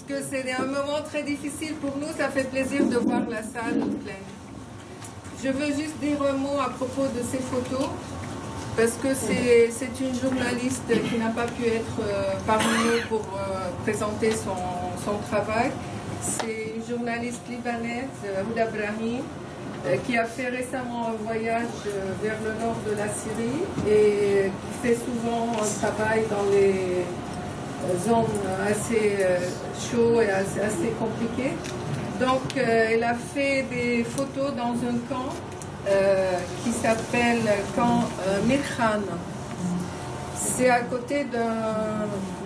que c'est un moment très difficile pour nous, ça fait plaisir de voir la salle pleine. Je veux juste dire un mot à propos de ces photos, parce que c'est une journaliste qui n'a pas pu être parmi nous pour présenter son travail. C'est une journaliste libanaise, Houda Brahim, qui a fait récemment un voyage vers le nord de la Syrie et qui fait souvent un travail dans les zones assez chaudes et assez compliquées. Donc elle a fait des photos dans un camp qui s'appelle camp Mirkhan. C'est à côté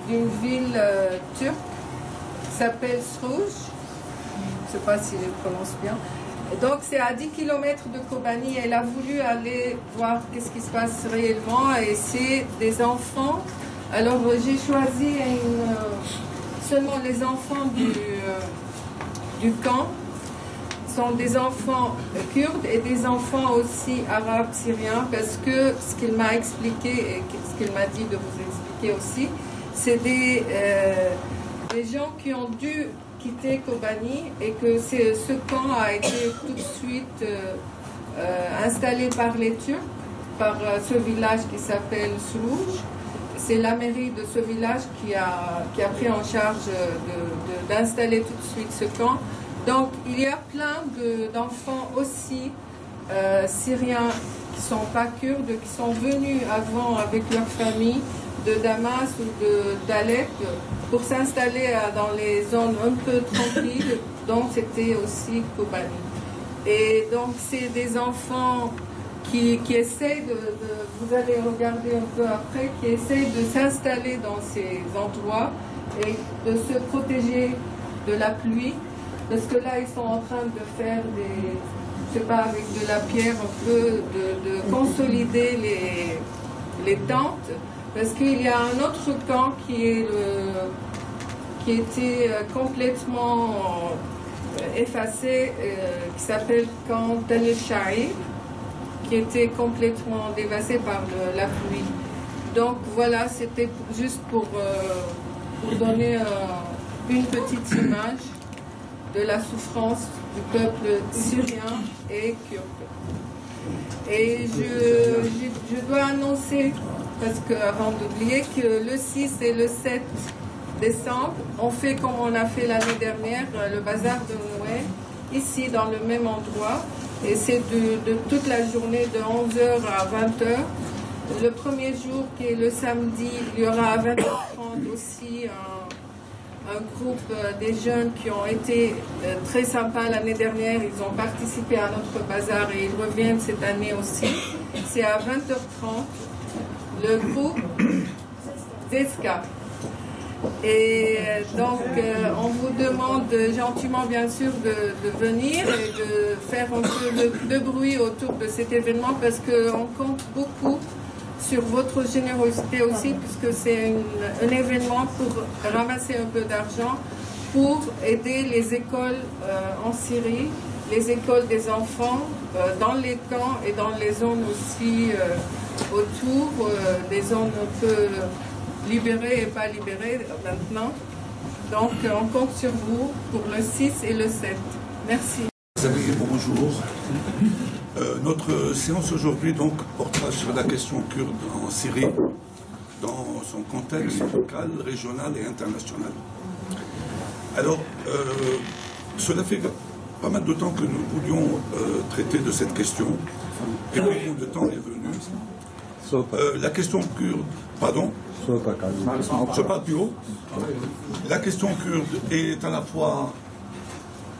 d'une ville turque qui s'appelle Srouj. Je ne sais pas si je le prononce bien. Donc c'est à 10 km de Kobani. Elle a voulu aller voir qu'est-ce qui se passe réellement et c'est des enfants. Alors j'ai choisi seulement les enfants du camp. Sont des enfants kurdes et des enfants aussi arabes syriens parce que ce qu'il m'a expliqué et ce qu'il m'a dit de vous expliquer aussi, c'est des gens qui ont dû quitter Kobani et que ce camp a été tout de suite installé par les Turcs, par ce village qui s'appelle Sourouj. C'est la mairie de ce village qui a pris en charge d'installer tout de suite ce camp. Donc il y a plein d'enfants aussi syriens qui ne sont pas kurdes, qui sont venus avant avec leur famille de Damas ou d'Alep pour s'installer dans les zones un peu tranquilles, dont c'était aussi Kobani. Et donc c'est des enfants qui essayent vous allez regarder un peu après, qui essayent de s'installer dans ces endroits et de se protéger de la pluie. Parce que là, ils sont en train de faire je sais pas, avec de la pierre un peu, de consolider les tentes. Parce qu'il y a un autre camp qui était complètement effacé, qui s'appelle camp Tel El-Shahi, qui était complètement dévasté par la pluie. Donc voilà, c'était juste pour donner une petite image de la souffrance du peuple syrien et kurde. Et je dois annoncer, parce que avant d'oublier, que le 6 et le 7 décembre, on fait comme on a fait l'année dernière, le bazar de Noël, ici dans le même endroit. Et c'est de toute la journée de 11h à 20h. Le premier jour, qui est le samedi, il y aura à 20h30 aussi un groupe des jeunes qui ont été très sympas l'année dernière. Ils ont participé à notre bazar et ils reviennent cette année aussi. C'est à 20h30. Le groupe Zeska. Et donc, on vous demande gentiment, bien sûr, de venir et de faire un peu de bruit autour de cet événement parce qu'on compte beaucoup sur votre générosité aussi, puisque c'est un événement pour ramasser un peu d'argent pour aider les écoles en Syrie, les écoles des enfants dans les camps et dans les zones aussi autour, des zones un peu libérées et pas libérées maintenant. Donc on compte sur vous pour le 6 et le 7. Merci. Bonjour. Notre séance aujourd'hui donc portera sur la question kurde en Syrie dans son contexte local, régional et international. Alors, cela fait pas mal de temps que nous voulions traiter de cette question et le temps est venu. La question kurde, pardon, je parle plus haut. La question kurde est à la fois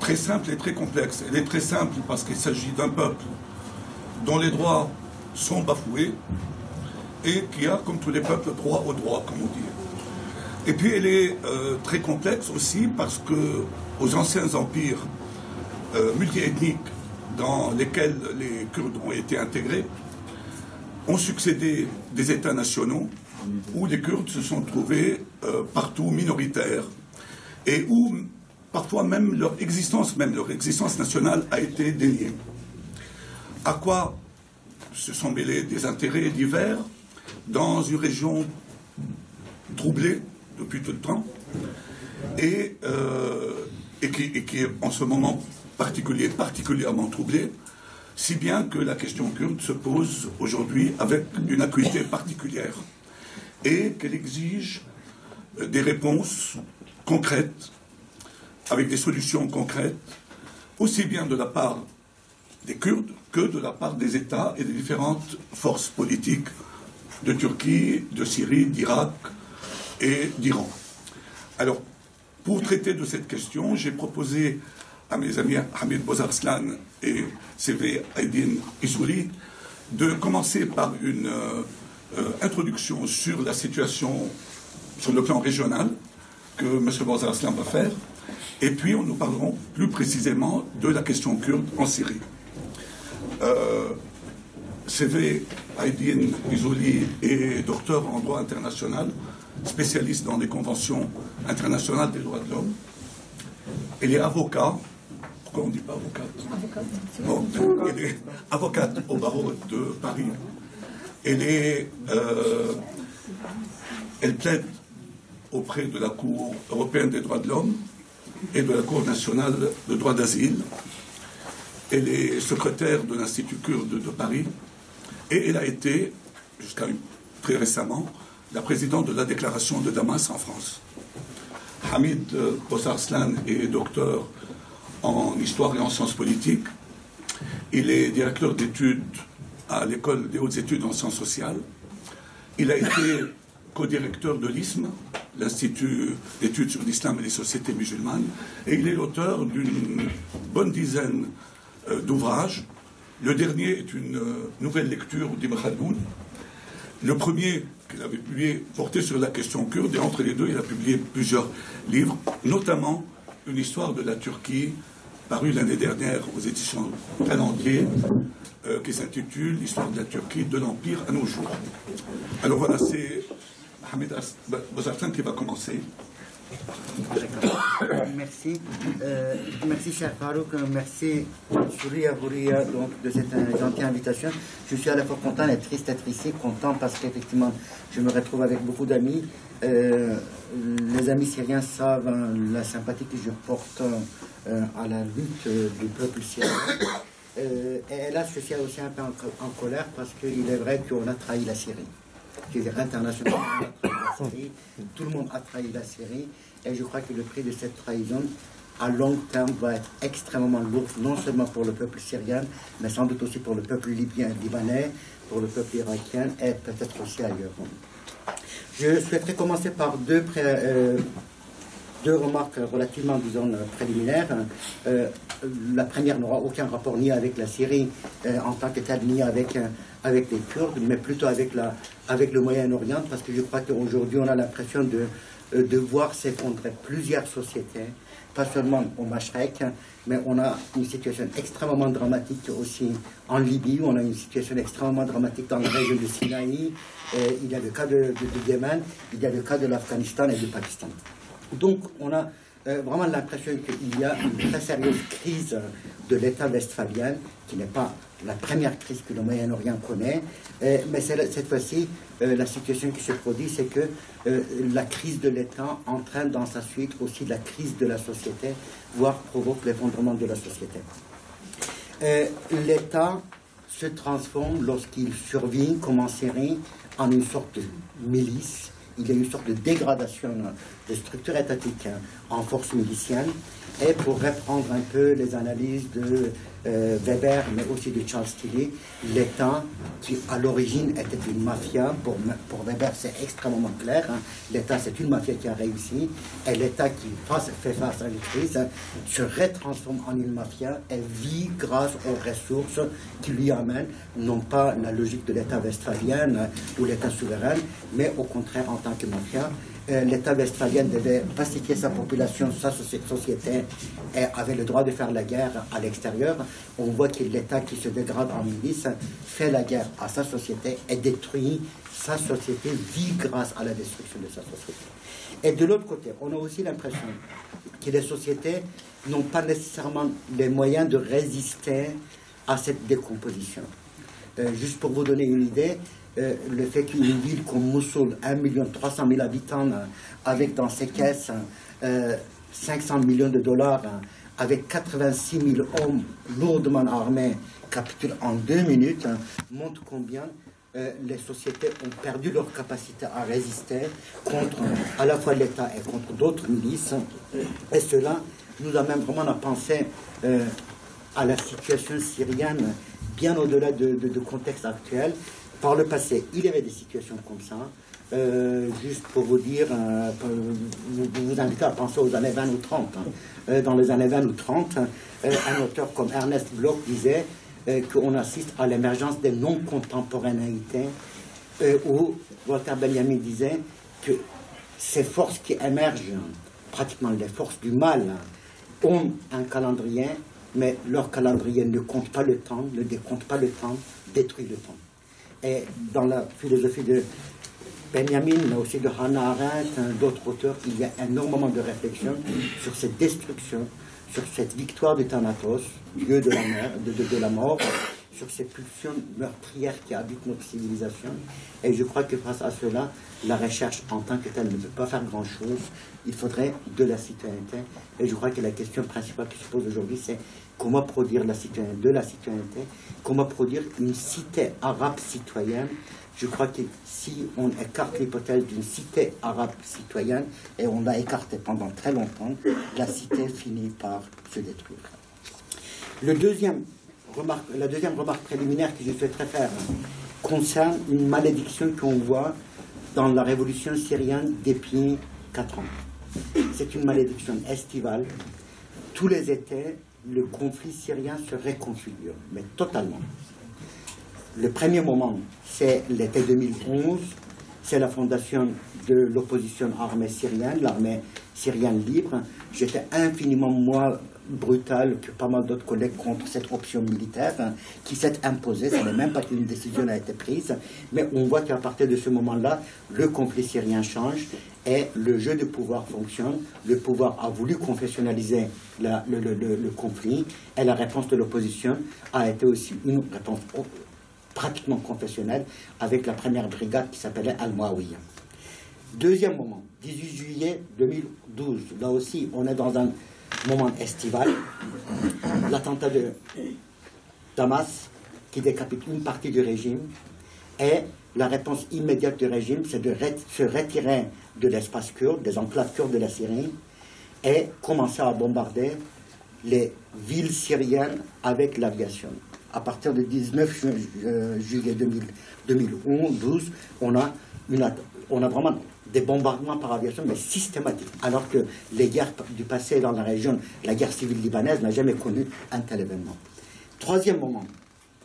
très simple et très complexe. Elle est très simple parce qu'il s'agit d'un peuple dont les droits sont bafoués et qui a, comme tous les peuples, droit au droit, comme on dit. Et puis elle est très complexe aussi parce que aux anciens empires multiethniques dans lesquels les Kurdes ont été intégrés, ont succédé des États nationaux où les Kurdes se sont trouvés partout minoritaires et où parfois même leur existence nationale a été déniée. À quoi se sont mêlés des intérêts divers dans une région troublée depuis tout le temps et qui est en ce moment particulièrement troublé, si bien que la question kurde se pose aujourd'hui avec une acuité particulière et qu'elle exige des réponses concrètes, avec des solutions concrètes, aussi bien de la part des Kurdes que de la part des États et des différentes forces politiques de Turquie, de Syrie, d'Irak et d'Iran. Alors, pour traiter de cette question, j'ai proposé à mes amis Hamid Bozarslan et Sevé Aydin Isouri de commencer par une introduction sur la situation sur le plan régional que M. Bozarslan va faire, et puis nous parlerons plus précisément de la question kurde en Syrie. Sevé Aydin Isouri est docteur en droit international, spécialiste dans les conventions internationales des droits de l'homme. Elle est avocat. Pourquoi on ne dit pas avocate? Bon, elle est avocate au barreau de Paris. Elle plaide auprès de la Cour européenne des droits de l'homme et de la Cour nationale de droit d'asile. Elle est secrétaire de l'Institut kurde de Paris et elle a été, jusqu'à très récemment, la présidente de la déclaration de Damas en France. Hamid Bozarslan est docteur en histoire et en sciences politiques. Il est directeur d'études à l'école des hautes études en sciences sociales. Il a été co-directeur de l'ISM, l'Institut d'études sur l'islam et les sociétés musulmanes, et il est l'auteur d'une bonne dizaine d'ouvrages. Le dernier est une nouvelle lecture d'Ibn Khaldoun. Le premier qu'il avait publié portait sur la question kurde, et entre les deux, il a publié plusieurs livres, notamment une histoire de la Turquie, parue l'année dernière aux éditions Talendier, qui s'intitule L'histoire de la Turquie de l'Empire à nos jours. Alors voilà, c'est Hamid Bozarslan qui va commencer. Merci. Merci, cher Farouk. Merci, Souria Gouria, donc, de cette gentille invitation. Je suis à la fois content et triste d'être ici. Content parce qu'effectivement, je me retrouve avec beaucoup d'amis. Les amis syriens savent la sympathie que je porte à la lutte du peuple syrien. Et là, je suis aussi un peu en colère parce qu'il est vrai qu'on a trahi la Syrie. Internationalement, on a trahi la Syrie. Tout le monde a trahi la Syrie. Et je crois que le prix de cette trahison, à long terme, va être extrêmement lourd, non seulement pour le peuple syrien, mais sans doute aussi pour le peuple libyen, libanais, pour le peuple irakien et peut-être aussi ailleurs. Je souhaiterais commencer par deux remarques relativement, disons, préliminaires. La première n'aura aucun rapport ni avec la Syrie en tant que telle, ni avec les Kurdes, mais plutôt avec le Moyen-Orient, parce que je crois qu'aujourd'hui, on a l'impression de voir s'effondrer plusieurs sociétés, pas seulement au Mashrek, mais on a une situation extrêmement dramatique aussi en Libye, on a une situation extrêmement dramatique dans la région de Sinaï, il y a le cas de Yémen, il y a le cas de l'Afghanistan et du Pakistan. Donc on a vraiment l'impression qu'il y a une très sérieuse crise de l'État westphalien, qui n'est pas la première crise que le Moyen-Orient connaît, mais cette fois-ci, la situation qui se produit, c'est que la crise de l'État entraîne dans sa suite aussi la crise de la société, voire provoque l'effondrement de la société. L'État se transforme lorsqu'il survient, comme en Syrie, en une sorte de milice. Il y a une sorte de dégradation de structure étatique en force milicienne. Et pour reprendre un peu les analyses de Weber, mais aussi de Charles Tilly, l'État, qui à l'origine était une mafia, pour Weber c'est extrêmement clair, hein. L'État c'est une mafia qui a réussi, et l'État qui fait face à une crise se retransforme en une mafia et vit grâce aux ressources qui lui amènent, non pas la logique de l'État westphalien ou l'État souverain, mais au contraire en tant que mafia. L'État westphalien devait pacifier sa population, sa société, et avait le droit de faire la guerre à l'extérieur. On voit que l'État qui se dégrade en milice fait la guerre à sa société et détruit sa société, vit grâce à la destruction de sa société. Et de l'autre côté, on a aussi l'impression que les sociétés n'ont pas nécessairement les moyens de résister à cette décomposition. Juste pour vous donner une idée, le fait qu'une ville comme Mossoul, 1 300 000 habitants, avec dans ses caisses 500 millions de dollars avec 86 000 hommes lourdement armés capturés en 2 minutes montre combien les sociétés ont perdu leur capacité à résister contre à la fois l'État et contre d'autres milices. Et cela nous amène vraiment à penser à la situation syrienne bien au-delà de contexte actuel. Par le passé, il y avait des situations comme ça. Juste pour vous dire, vous inviter à penser aux années 20 ou 30. Dans les années 20 ou 30, un auteur comme Ernest Bloch disait qu'on assiste à l'émergence des non-contemporanéités, où Walter Benjamin disait que ces forces qui émergent, pratiquement les forces du mal, ont un calendrier, mais leur calendrier ne compte pas le temps, ne décompte pas le temps, détruit le temps. Et dans la philosophie de Benjamin, mais aussi de Hannah Arendt, d'autres auteurs, il y a énormément de réflexions sur cette destruction, sur cette victoire du Thanatos, dieu de la mort, sur ces pulsions meurtrières qui habitent notre civilisation. Et je crois que face à cela, la recherche en tant que telle ne peut pas faire grand-chose. Il faudrait de la citoyenneté. Et je crois que la question principale qui se pose aujourd'hui, c'est comment produire de la citoyenneté, comment produire une cité arabe citoyenne. Je crois que si on écarte l'hypothèse d'une cité arabe citoyenne, et on l'a écartée pendant très longtemps, la cité finit par se détruire. La deuxième remarque préliminaire que je souhaiterais faire concerne une malédiction qu'on voit dans la révolution syrienne depuis 4 ans. C'est une malédiction estivale. Tous les étés, le conflit syrien se réconfigure, mais totalement. Le premier moment, c'est l'été 2011, c'est la fondation de l'opposition armée syrienne, l'armée syrienne libre. J'étais infiniment moins brutal que pas mal d'autres collègues contre cette option militaire qui s'est imposée. Ce n'est même pas qu'une décision a été prise, mais on voit qu'à partir de ce moment-là, le conflit syrien change et le jeu de pouvoir fonctionne. Le pouvoir a voulu confessionnaliser le conflit et la réponse de l'opposition a été aussi une réponse pratiquement confessionnelle avec la première brigade qui s'appelait Al-Muawiyya. Deuxième moment, 18 juillet 2012. Là aussi, on est dans un moment estival. L'attentat de Damas qui décapite une partie du régime et la réponse immédiate du régime, c'est de se retirer de l'espace kurde, des enclaves kurdes de la Syrie et commencer à bombarder les villes syriennes avec l'aviation. À partir du 19 juillet 2012, on a vraiment des bombardements par aviation, mais systématiques, alors que les guerres du passé dans la région, la guerre civile libanaise n'a jamais connu un tel événement. Troisième moment,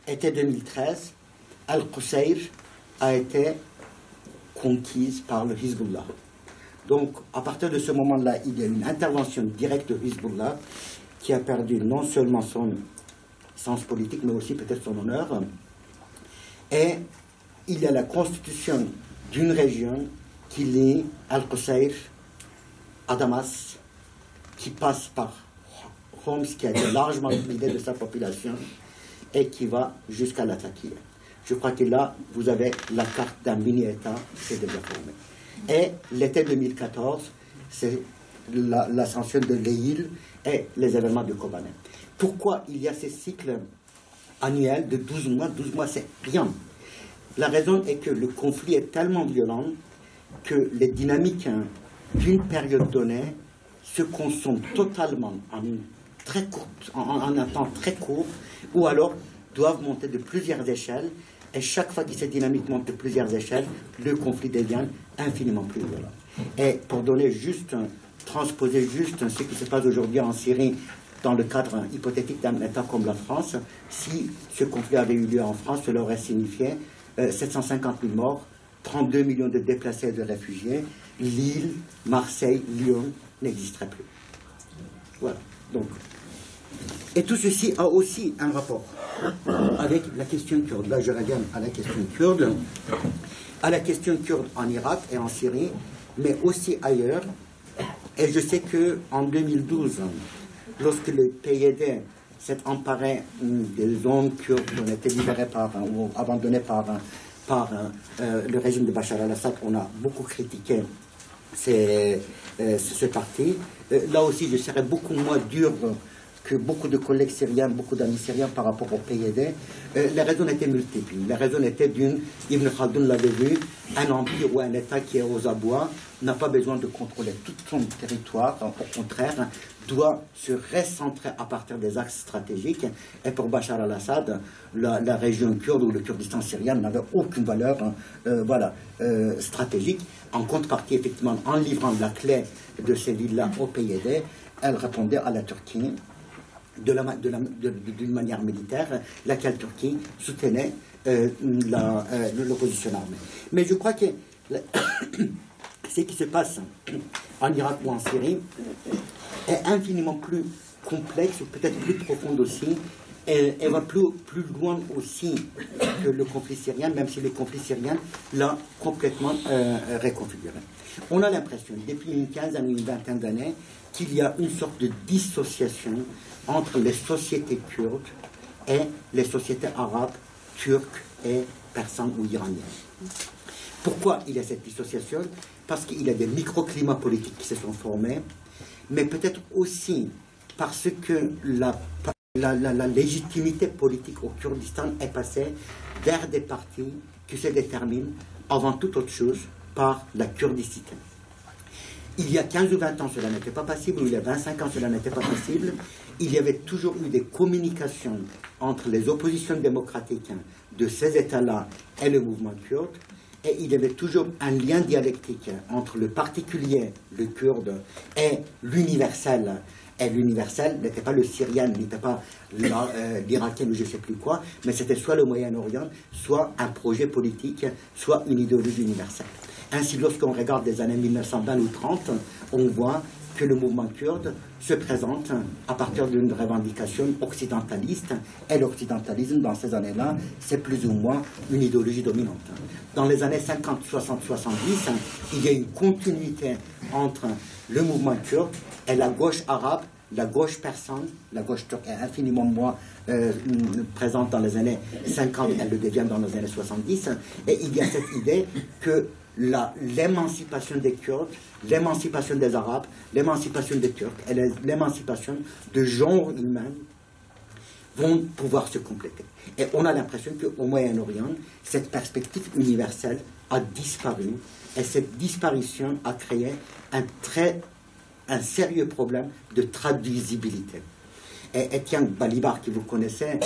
été 2013, Al-Qusayr a été conquise par le Hezbollah. Donc, à partir de ce moment-là, il y a une intervention directe de Hezbollah qui a perdu non seulement son sens politique, mais aussi peut-être son honneur. Et il y a la constitution d'une région qui lie Al-Qusayr à Damas, qui passe par Homs, qui a été largement vidé de sa population, et qui va jusqu'à Latakia. Je crois que là, vous avez la carte d'un mini-État qui s'est déjà formé. Et l'été 2014, c'est l'ascension de l'Eil et les événements de Kobané. Pourquoi il y a ces cycles annuels de 12 mois? 12 mois, c'est rien. La raison est que le conflit est tellement violent que les dynamiques d'une période donnée se consomment totalement en un temps très court, ou alors doivent monter de plusieurs échelles, et chaque fois que cette dynamique monte de plusieurs échelles, le conflit devient infiniment plus violent. Et pour donner juste, transposer juste ce qui se passe aujourd'hui en Syrie dans le cadre hypothétique d'un État comme la France, si ce conflit avait eu lieu en France, cela aurait signifié 750 000 morts, 32 millions de déplacés et de réfugiés, Lille, Marseille, Lyon n'existeraient plus. Voilà. Donc, et tout ceci a aussi un rapport avec la question kurde. Là, je reviens à la question kurde, en Irak et en Syrie, mais aussi ailleurs. Et je sais qu'en 2012, lorsque le PYD s'est emparé des zones kurdes qui ont été libérées ou abandonnées par le régime de Bachar al-Assad, on a beaucoup critiqué ce parti. Là aussi, je serais beaucoup moins dur que beaucoup de collègues syriens, beaucoup d'amis syriens par rapport au PYD. Les raisons étaient multiples. Les raisons étaient d'une, Ibn Khaldoun l'avait vu, un empire ou un État qui est aux abois n'a pas besoin de contrôler tout son territoire, au contraire, doit se recentrer à partir des axes stratégiques. Et pour Bachar al-Assad, la région kurde ou le Kurdistan syrien n'avait aucune valeur stratégique. En contrepartie, effectivement, en livrant la clé de ces villes-là au PYD, elle répondait à la Turquie d'une manière militaire, laquelle Turquie soutenait l'opposition armée. Mais je crois que ce qui se passe en Irak ou en Syrie est infiniment plus complexe, ou peut-être plus profonde aussi, et va plus loin aussi que le conflit syrien, même si le conflit syrien l'a complètement reconfiguré. On a l'impression, depuis une quinzaine ou une vingtaine d'années, qu'il y a une sorte de dissociation entre les sociétés kurdes et les sociétés arabes, turques et persanes ou iraniennes. Pourquoi il y a cette dissociation? Parce qu'il y a des microclimats politiques qui se sont formés, mais peut-être aussi parce que la légitimité politique au Kurdistan est passée vers des partis qui se déterminent avant toute autre chose par la kurdicité. Il y a 15 ou 20 ans, cela n'était pas possible, ou il y a 25 ans, cela n'était pas possible. Il y avait toujours eu des communications entre les oppositions démocratiques de ces États-là et le mouvement kurde, et il y avait toujours un lien dialectique entre le particulier, le kurde, et l'universel. Et l'universel n'était pas le syrien, n'était pas l'irakien ou je ne sais plus quoi, mais c'était soit le Moyen-Orient, soit un projet politique, soit une idéologie universelle. Ainsi, lorsqu'on regarde les années 1920 ou 30, on voit que le mouvement kurde se présente à partir d'une revendication occidentaliste, et l'occidentalisme, dans ces années-là, c'est plus ou moins une idéologie dominante. Dans les années 50, 60, 70, il y a une continuité entre le mouvement kurde et la gauche arabe, la gauche persane. La gauche turque est infiniment moins présente dans les années 50, elle le devient dans les années 70, et il y a cette idée que l'émancipation des Kurdes, l'émancipation des Arabes, l'émancipation des Turcs et l'émancipation de genre humain vont pouvoir se compléter. Et on a l'impression qu'au Moyen-Orient, cette perspective universelle a disparu, et cette disparition a créé un sérieux problème de traduisibilité. Et Étienne Balibar, que vous connaissez,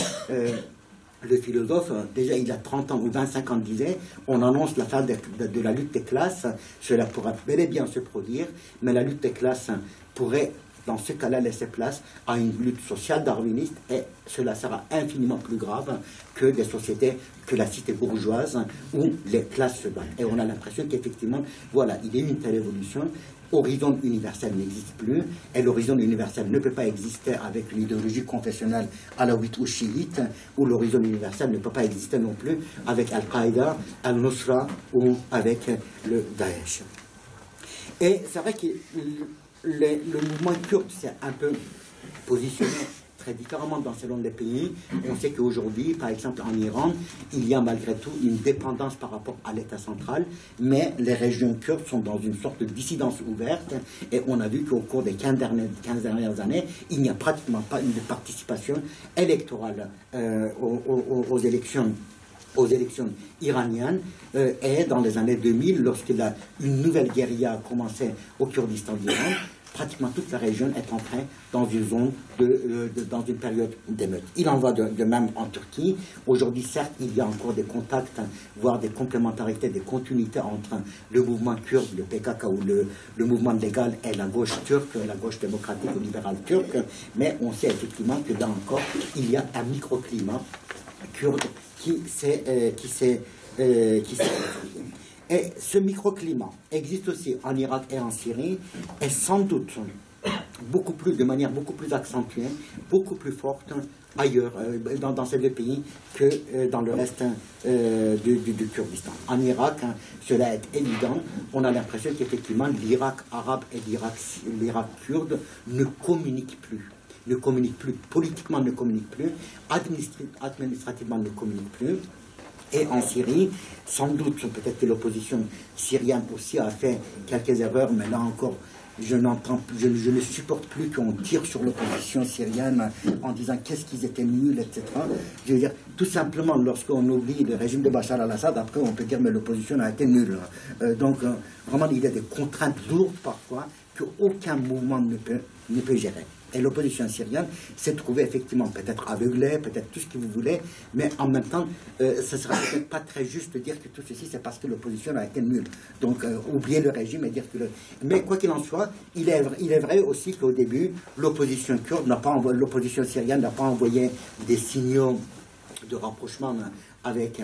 le philosophe, déjà il y a 30 ans ou 25 ans, disait on annonce la fin de la lutte des classes, cela pourrait bel et bien se produire, mais la lutte des classes pourrait, dans ce cas-là, laisser place à une lutte sociale darwiniste, et cela sera infiniment plus grave que des sociétés, que la cité bourgeoise, où les classes se battent. Et on a l'impression qu'effectivement, voilà, il y a eu une telle évolution. Horizon universel n'existe plus, et l'horizon universel ne peut pas exister avec l'idéologie confessionnelle alawite ou chiite, ou l'horizon universel ne peut pas exister non plus avec Al-Qaïda, Al-Nusra ou avec le Daesh. Et c'est vrai que le mouvement kurde s'est un peu positionné très différemment selon les pays. On sait qu'aujourd'hui, par exemple en Iran, il y a malgré tout une dépendance par rapport à l'État central, mais les régions kurdes sont dans une sorte de dissidence ouverte, et on a vu qu'au cours des 15 dernières années, il n'y a pratiquement pas une participation électorale aux élections iraniennes, et dans les années 2000, lorsqu'une nouvelle guérilla a commencé au Kurdistan d'Iran, pratiquement toute la région est entrée dans une zone dans une période d'émeute. Il en va de même en Turquie. Aujourd'hui, certes, il y a encore des contacts, voire des complémentarités, des continuités entre le mouvement kurde, le PKK ou le mouvement légal, et la gauche turque, la gauche démocratique ou libérale turque, mais on sait effectivement que là encore, il y a un microclimat kurde qui s'est et ce microclimat existe aussi en Irak et en Syrie, et sans doute de manière beaucoup plus accentuée, beaucoup plus forte ailleurs, dans ces deux pays, que dans le reste du Kurdistan. En Irak, cela est évident, on a l'impression qu'effectivement l'Irak arabe et l'Irak kurde ne communiquent plus, politiquement ne communiquent plus, administrativement ne communiquent plus. et en Syrie. Sans doute, peut-être que l'opposition syrienne aussi a fait quelques erreurs, mais là encore, je ne supporte plus qu'on tire sur l'opposition syrienne en disant qu'est-ce qu'ils étaient nuls, etc. Je veux dire, tout simplement, lorsqu'on oublie le régime de Bachar al-Assad, après on peut dire mais l'opposition a été nulle. Donc, vraiment, il y a des contraintes lourdes parfois qu'aucun mouvement ne peut gérer. Et l'opposition syrienne s'est trouvée effectivement peut-être aveuglée, peut-être tout ce que vous voulez, mais en même temps, ce ne sera peut-être pas très juste de dire que tout ceci, c'est parce que l'opposition a été nulle. Donc, oublier le régime et dire que... Mais quoi qu'il en soit, il est vrai aussi qu'au début, l'opposition kurde l'opposition syrienne n'a pas envoyé des signaux de rapprochement avec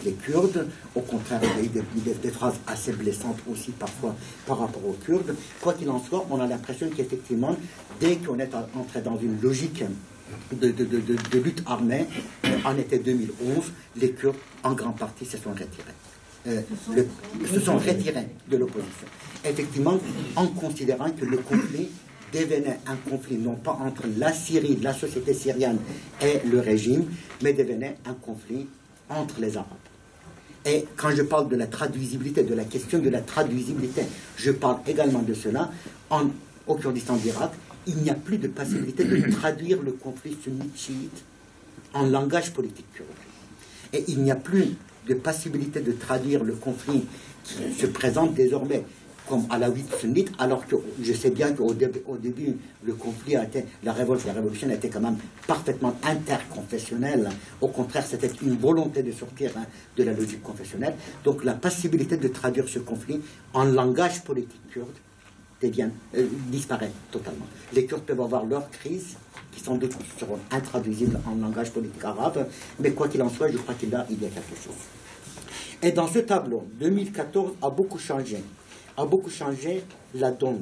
les Kurdes. Au contraire, il y a eu des phrases assez blessantes aussi parfois par rapport aux Kurdes. Quoi qu'il en soit, on a l'impression qu'effectivement, dès qu'on est entré dans une logique de lutte armée, en été 2011, les Kurdes, en grande partie, se sont retirés. Se sont retirés de l'opposition. Effectivement, en considérant que le conflit devenait un conflit non pas entre la Syrie, la société syrienne et le régime, mais devenait un conflit entre les Arabes. Et quand je parle de la traduisibilité, de la question de la traduisibilité, je parle également de cela. Au Kurdistan d'Irak, il n'y a plus de possibilité de traduire le conflit sunnite-chiite en langage politique kurde. Et il n'y a plus de possibilité de traduire le conflit qui se présente désormais comme alawite sunnite, alors que je sais bien qu'au début, le conflit a été, la révolution a été quand même parfaitement interconfessionnelle. Au contraire, c'était une volonté de sortir de la logique confessionnelle. Donc la possibilité de traduire ce conflit en langage politique kurde disparaît totalement. Les Kurdes peuvent avoir leur crise, qui sans doute seront intraduisibles en langage politique arabe, mais quoi qu'il en soit, je crois qu'il y a quelque chose. Et dans ce tableau, 2014 a beaucoup changé la donne.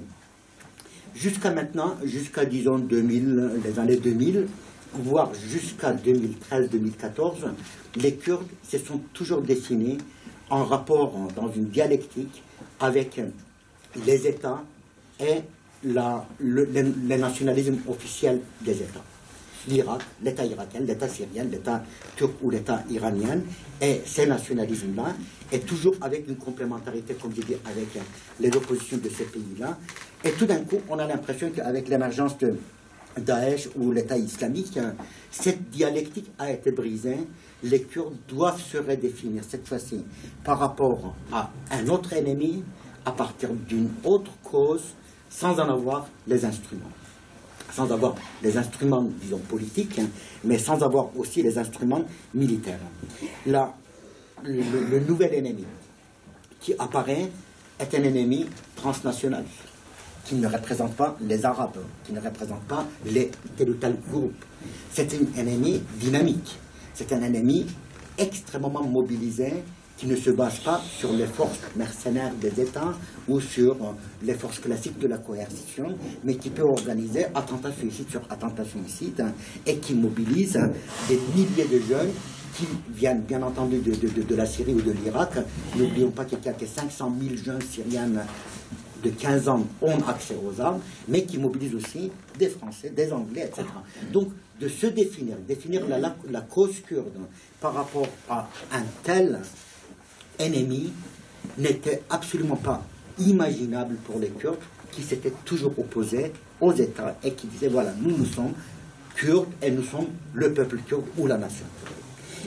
Jusqu'à maintenant, jusqu'à disons les années 2000, voire jusqu'à 2013-2014, les Kurdes se sont toujours définis en rapport, dans une dialectique, avec les États et le nationalisme officiel des États. L'Irak, l'État irakien, l'État syrien, l'État turc ou l'État iranien, et ces nationalismes-là, et toujours avec une complémentarité, comme je dis, avec les oppositions de ces pays-là. Et tout d'un coup, on a l'impression qu'avec l'émergence de Daesh ou l'État islamique, cette dialectique a été brisée. Les Kurdes doivent se redéfinir cette fois-ci par rapport à un autre ennemi, à partir d'une autre cause, sans en avoir les instruments. Sans avoir les instruments, disons, politiques, mais sans avoir aussi les instruments militaires. Là, le nouvel ennemi qui apparaît est un ennemi transnational, qui ne représente pas les Arabes, qui ne représente pas tel ou tel groupe. C'est un ennemi dynamique, c'est un ennemi extrêmement mobilisé, qui ne se base pas sur les forces mercenaires des États ou sur les forces classiques de la coercition, mais qui peut organiser attentat suicide sur attentat suicide et qui mobilise des milliers de jeunes qui viennent bien entendu de la Syrie ou de l'Irak. N'oublions pas qu'il y a que 500 000 jeunes Syriennes de 15 ans ont accès aux armes, mais qui mobilisent aussi des Français, des Anglais, etc. Donc, de se définir la cause kurde par rapport à un tel ennemi n'était absolument pas imaginable pour les Kurdes, qui s'étaient toujours opposés aux États et qui disaient voilà, nous sommes Kurdes et nous sommes le peuple kurde ou la nation kurde.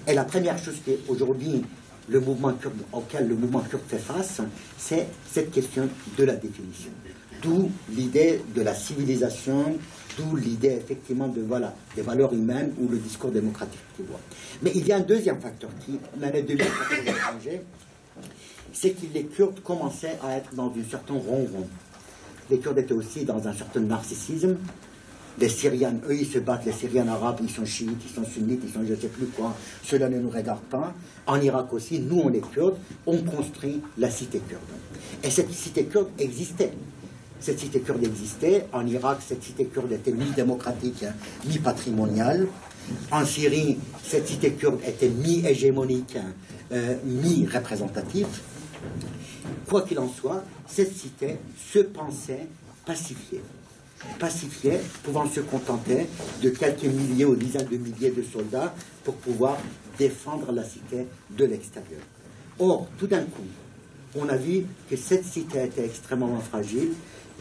Et la première chose qu'aujourd'hui le mouvement kurde, auquel le mouvement kurde fait face, c'est cette question de la définition. D'où l'idée de la civilisation, d'où l'idée effectivement de des valeurs humaines ou le discours démocratique qui voit. Mais il y a un deuxième facteur qui, l'année 2014 a changé, c'est que les Kurdes commençaient à être dans une certaine ronron. Les Kurdes étaient aussi dans un certain narcissisme. Les Syriens, eux, ils se battent, les Syriens arabes, ils sont chiites, ils sont sunnites, ils sont je ne sais plus quoi. Cela ne nous regarde pas. En Irak aussi, nous, on est Kurdes, on construit la cité kurde. Et cette cité kurde existait. Cette cité kurde existait. En Irak, cette cité kurde était mi-démocratique, mi-patrimoniale. En Syrie, cette cité kurde était mi-hégémonique, mi-représentative. Quoi qu'il en soit, cette cité se pensait pacifiée. pacifiée, pouvant se contenter de quelques milliers ou dizaines de milliers de soldats pour pouvoir défendre la cité de l'extérieur. Or, tout d'un coup, on a vu que cette cité était extrêmement fragile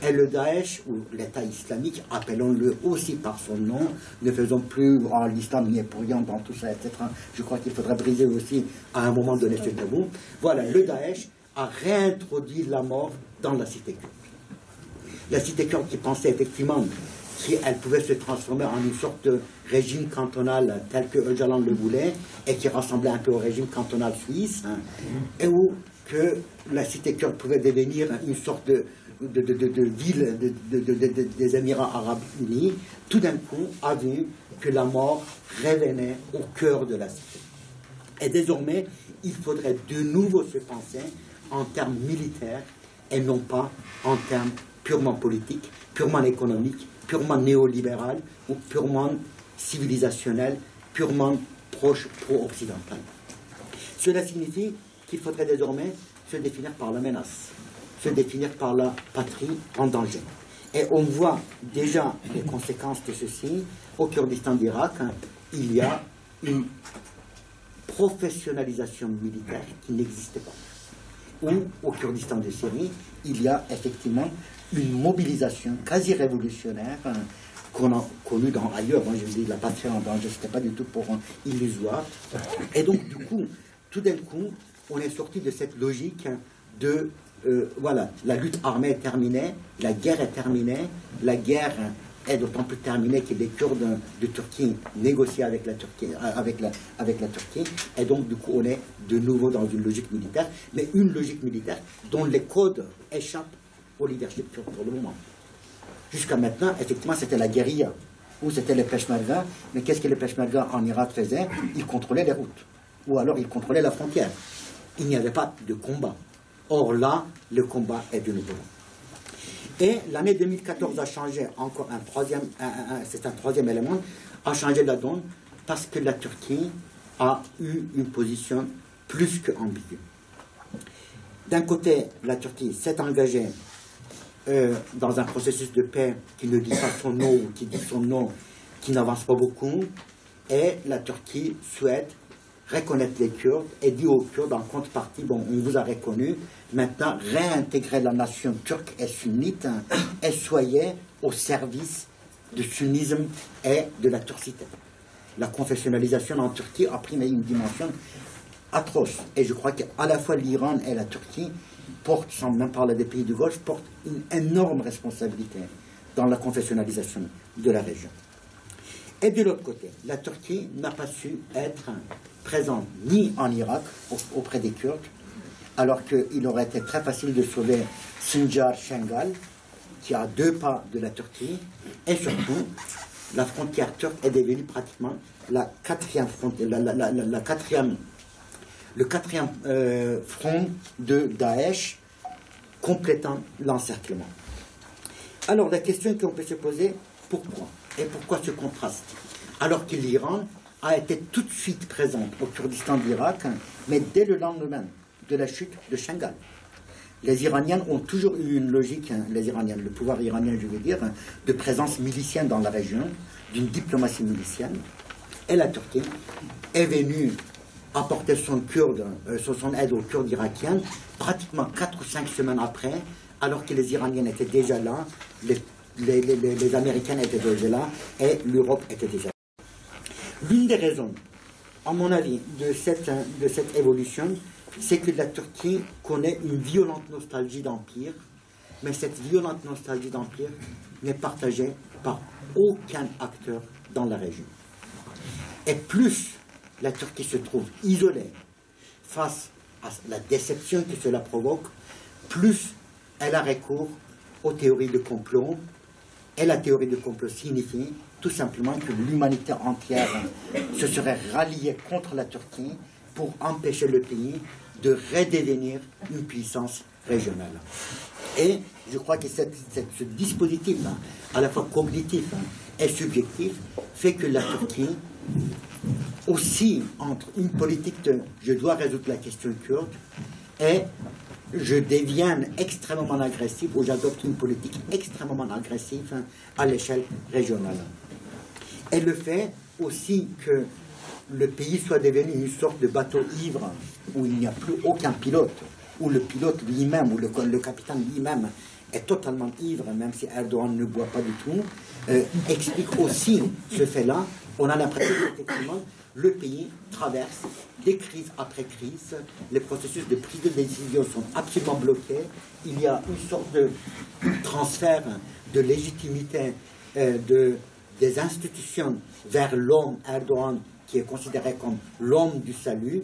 et le Daesh, ou l'État islamique, appelons-le aussi par son nom, ne faisons plus l'islam n'y est pour rien dans tout ça, etc. Je crois qu'il faudra briser aussi à un moment donné ce tabou. Voilà, le Daesh a réintroduit la mort dans la cité kurde. La cité kurde qui pensait effectivement qu'elle pouvait se transformer en une sorte de régime cantonal tel que Öcalan le voulait et qui ressemblait un peu au régime cantonal suisse, et où que la cité kurde pouvait devenir une sorte de ville des Émirats arabes unis, tout d'un coup a vu que la mort revenait au cœur de la cité. Et désormais, il faudrait de nouveau se penser en termes militaires et non pas en termes purement politiques, purement économiques, purement néolibéral ou purement civilisationnel, purement proche pro-occidental. Cela signifie qu'il faudrait désormais se définir par la menace, se définir par la patrie en danger. Et on voit déjà les conséquences de ceci. Au Kurdistan d'Irak, il y a une professionnalisation militaire qui n'existait pas. Ou au Kurdistan de Syrie, il y a effectivement une mobilisation quasi révolutionnaire qu'on a connue ailleurs. Moi, je dis la patrie en danger, ce n'était pas du tout pour illusoire. Et donc, du coup, tout d'un coup, on est sorti de cette logique de voilà, la lutte armée est terminée, la guerre est terminée, la guerre est d'autant plus terminée que les Kurdes de Turquie négocient avec la Turquie, et donc du coup on est de nouveau dans une logique militaire, mais une logique militaire dont les codes échappent au leadership kurde pour le moment. Jusqu'à maintenant, effectivement, c'était la guérilla, ou c'était les Peshmerga, mais qu'est-ce que les Peshmerga en Irak faisaient? Ils contrôlaient les routes, ou alors ils contrôlaient la frontière. Il n'y avait pas de combat. Or là, le combat est de nouveau. Et l'année 2014 a changé encore c'est un troisième élément, a changé la donne parce que la Turquie a eu une position plus qu'ambiguë. D'un côté, la Turquie s'est engagée dans un processus de paix qui ne dit pas son nom ou qui dit son nom, qui n'avance pas beaucoup, et la Turquie souhaite reconnaître les Kurdes et dit aux Kurdes en contrepartie, bon, on vous a reconnu, maintenant réintégrer la nation turque et sunnite et soyez au service du sunnisme et de la turcité. La confessionnalisation en Turquie a pris une dimension atroce. Et je crois qu'à la fois l'Iran et la Turquie portent, sans même parler des pays du Golfe, portent une énorme responsabilité dans la confessionnalisation de la région. Et de l'autre côté, la Turquie n'a pas su être présente ni en Irak auprès des Kurdes, alors qu'il aurait été très facile de sauver Sinjar Şengal, qui est à 2 pas de la Turquie, et surtout, la frontière turque est devenue pratiquement la quatrième frontière, le quatrième front de Daesh, complétant l'encerclement. Alors la question qu'on peut se poser, pourquoi? Et pourquoi ce contraste? Alors que l'Iran a été tout de suite présent au Kurdistan d'Irak, mais dès le lendemain de la chute de Şengal. Les Iraniens ont toujours eu une logique, les Iraniens, le pouvoir iranien, je veux dire, de présence milicienne dans la région, d'une diplomatie milicienne. Et la Turquie est venue apporter son aide aux Kurdes irakiens pratiquement 4 ou 5 semaines après, alors que les Iraniens étaient déjà là, les Américains étaient déjà là et l'Europe était déjà là. L'une des raisons, à mon avis, de cette évolution, c'est que la Turquie connaît une violente nostalgie d'empire, mais cette violente nostalgie d'empire n'est partagée par aucun acteur dans la région. Et plus la Turquie se trouve isolée face à la déception que cela provoque, plus elle a recours aux théories de complot. Et la théorie de complot signifie tout simplement que l'humanité entière se serait ralliée contre la Turquie pour empêcher le pays de redevenir une puissance régionale. Et je crois que ce dispositif, à la fois cognitif et subjectif, fait que la Turquie, aussi entre une politique de « je dois résoudre la question kurde » et je devienne extrêmement agressif ou j'adopte une politique extrêmement agressive à l'échelle régionale. Et le fait aussi que le pays soit devenu une sorte de bateau ivre où il n'y a plus aucun pilote, où le pilote lui-même ou le capitaine lui-même est totalement ivre, même si Erdogan ne boit pas du tout, explique aussi ce fait-là. On a l'impression qu'effectivement, le pays traverse des crises après crises, les processus de prise de décision sont absolument bloqués, il y a une sorte de transfert de légitimité des institutions vers l'homme Erdogan, qui est considéré comme l'homme du salut.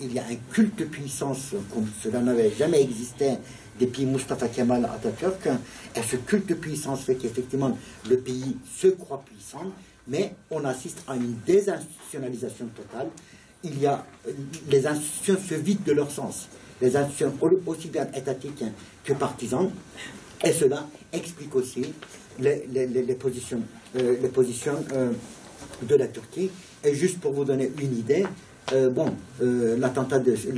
Il y a un culte de puissance comme cela n'avait jamais existé depuis Mustafa Kemal Atatürk. Et ce culte de puissance fait qu'effectivement le pays se croit puissant, mais on assiste à une désinstitutionnalisation totale. Il y a, les institutions se vident de leur sens, les institutions aussi bien étatiques que partisanes, et cela explique aussi les positions de la Turquie. Et juste pour vous donner une idée, l'un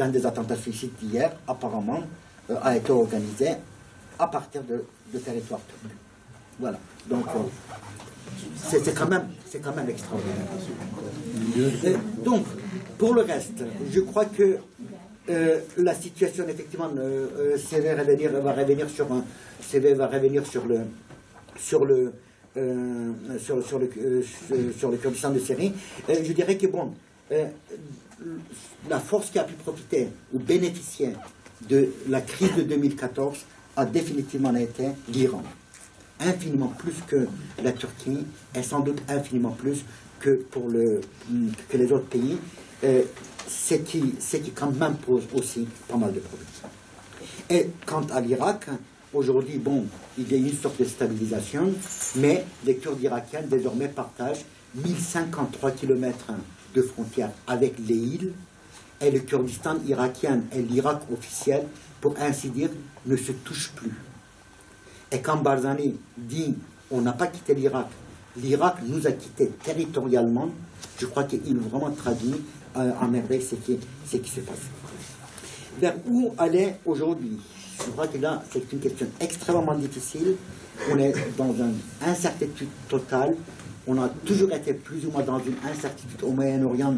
des attentats suicides d'hier, apparemment, a été organisé à partir de territoire turc. Voilà. Donc, c'est quand même extraordinaire. Donc, pour le reste, je crois que la situation, effectivement, CV va revenir sur le Kurdistan de Syrie. Je dirais que bon, la force qui a pu profiter ou bénéficier de la crise de 2014 a définitivement été l'Iran. Infiniment plus que la Turquie et sans doute infiniment plus que les autres pays, ce qui quand même pose aussi pas mal de problèmes. Et quant à l'Irak, aujourd'hui, bon, il y a une sorte de stabilisation, mais les Kurdes irakiens désormais partagent 1053 km de frontières avec les îles, et le Kurdistan irakien et l'Irak officiel, pour ainsi dire, ne se touchent plus. Et quand Barzani dit on n'a pas quitté l'Irak, l'Irak nous a quittés territorialement, je crois qu'il vraiment traduit en merveille ce qui se passe. Vers où aller aujourd'hui? Je crois que là, c'est une question extrêmement difficile. On est dans une incertitude totale. On a toujours été plus ou moins dans une incertitude au Moyen-Orient,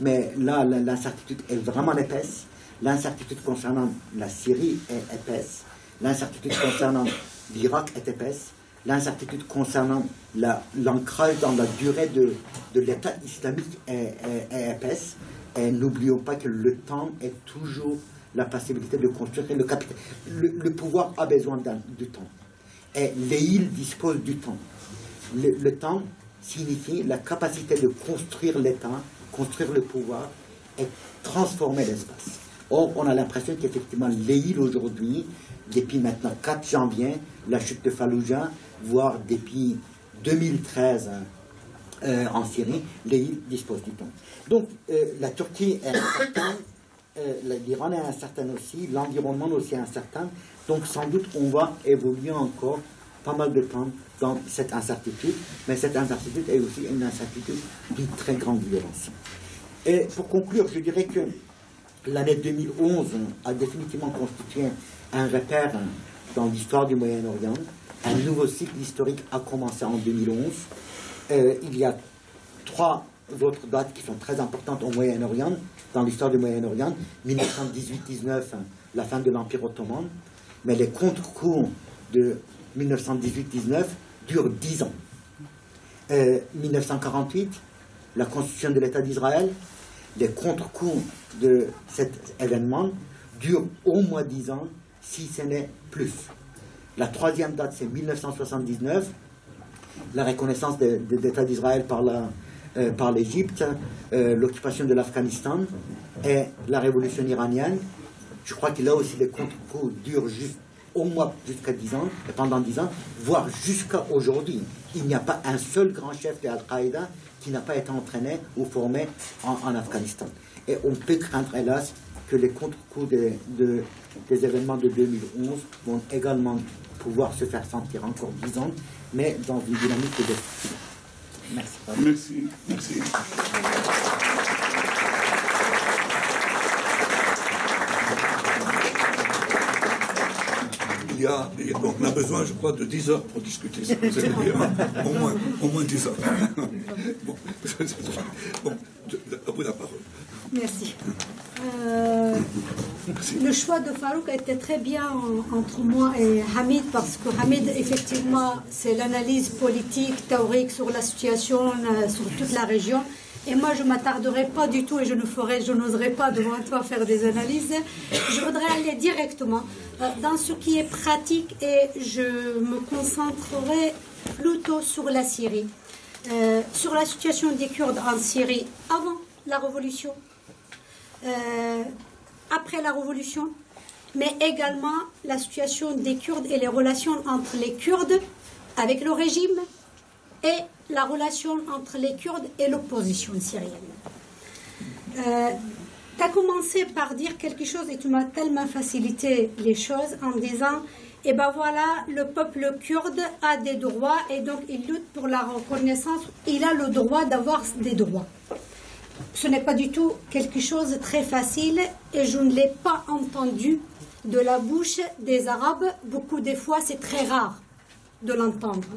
mais là, l'incertitude est vraiment épaisse. L'incertitude concernant la Syrie est épaisse. L'incertitude concernant l'Irak est épaisse. L'incertitude concernant l'ancrage dans la durée de l'État islamique est épaisse. Et n'oublions pas que le temps est toujours la possibilité de construire le capital. Le pouvoir a besoin du temps. Et les îles disposent du temps. Le temps signifie la capacité de construire l'État, construire le pouvoir et transformer l'espace. Or, on a l'impression qu'effectivement, les îles aujourd'hui, depuis maintenant 4 janvier, la chute de Fallujah, voire depuis 2013 en Syrie, les îles disposent du temps. Donc, la Turquie est incertaine, l'Iran est incertain aussi, l'environnement aussi est incertain. Donc, sans doute, on va évoluer encore pas mal de temps dans cette incertitude, mais cette incertitude est aussi une incertitude d'une très grande violence. Et pour conclure, je dirais que l'année 2011 a définitivement constitué un repère dans l'histoire du Moyen-Orient. Un nouveau cycle historique a commencé en 2011. Il y a 3 autres dates qui sont très importantes au Moyen-Orient, dans l'histoire du Moyen-Orient. 1918-19, la fin de l'Empire ottoman, mais les contre-coups de 1918-19 durent 10 ans. 1948, la constitution de l'État d'Israël, les contre-coups de cet événement durent au moins 10 ans, si ce n'est plus. La 3e date, c'est 1979, la reconnaissance de l'État d'Israël par l'Égypte, l'occupation de l'Afghanistan et la révolution iranienne. Je crois que là aussi les contre-coups durent au moins jusqu'à 10 ans, et pendant 10 ans, voire jusqu'à aujourd'hui. Il n'y a pas un seul grand chef de Al-Qaïda qui n'a pas été entraîné ou formé en Afghanistan. Et on peut craindre, hélas, que les contre-coups des événements de 2011 vont également pouvoir se faire sentir encore 10 ans, mais dans une dynamique de... Merci. Merci. donc on a besoin, je crois, de 10 heures pour discuter. Si vous allez bien, au moins 10 heures. Bon, à vous la parole. Merci. Le choix de Farouk était très bien entre moi et Hamid, parce que Hamid, effectivement, c'est l'analyse politique, théorique sur la situation, sur toute la région. Et moi, je ne m'attarderai pas du tout et je n'oserai pas devant toi faire des analyses. Je voudrais aller directement dans ce qui est pratique et je me concentrerai plutôt sur la Syrie. Sur la situation des Kurdes en Syrie avant la révolution, après la révolution, mais également la situation des Kurdes et les relations entre les Kurdes avec le régime et la relation entre les Kurdes et l'opposition syrienne. Tu as commencé par dire quelque chose et tu m'as tellement facilité les choses en disant, eh ben voilà, le peuple kurde a des droits et donc il lutte pour la reconnaissance, il a le droit d'avoir des droits. Ce n'est pas du tout quelque chose de très facile et je ne l'ai pas entendu de la bouche des Arabes. Beaucoup des fois, c'est très rare de l'entendre.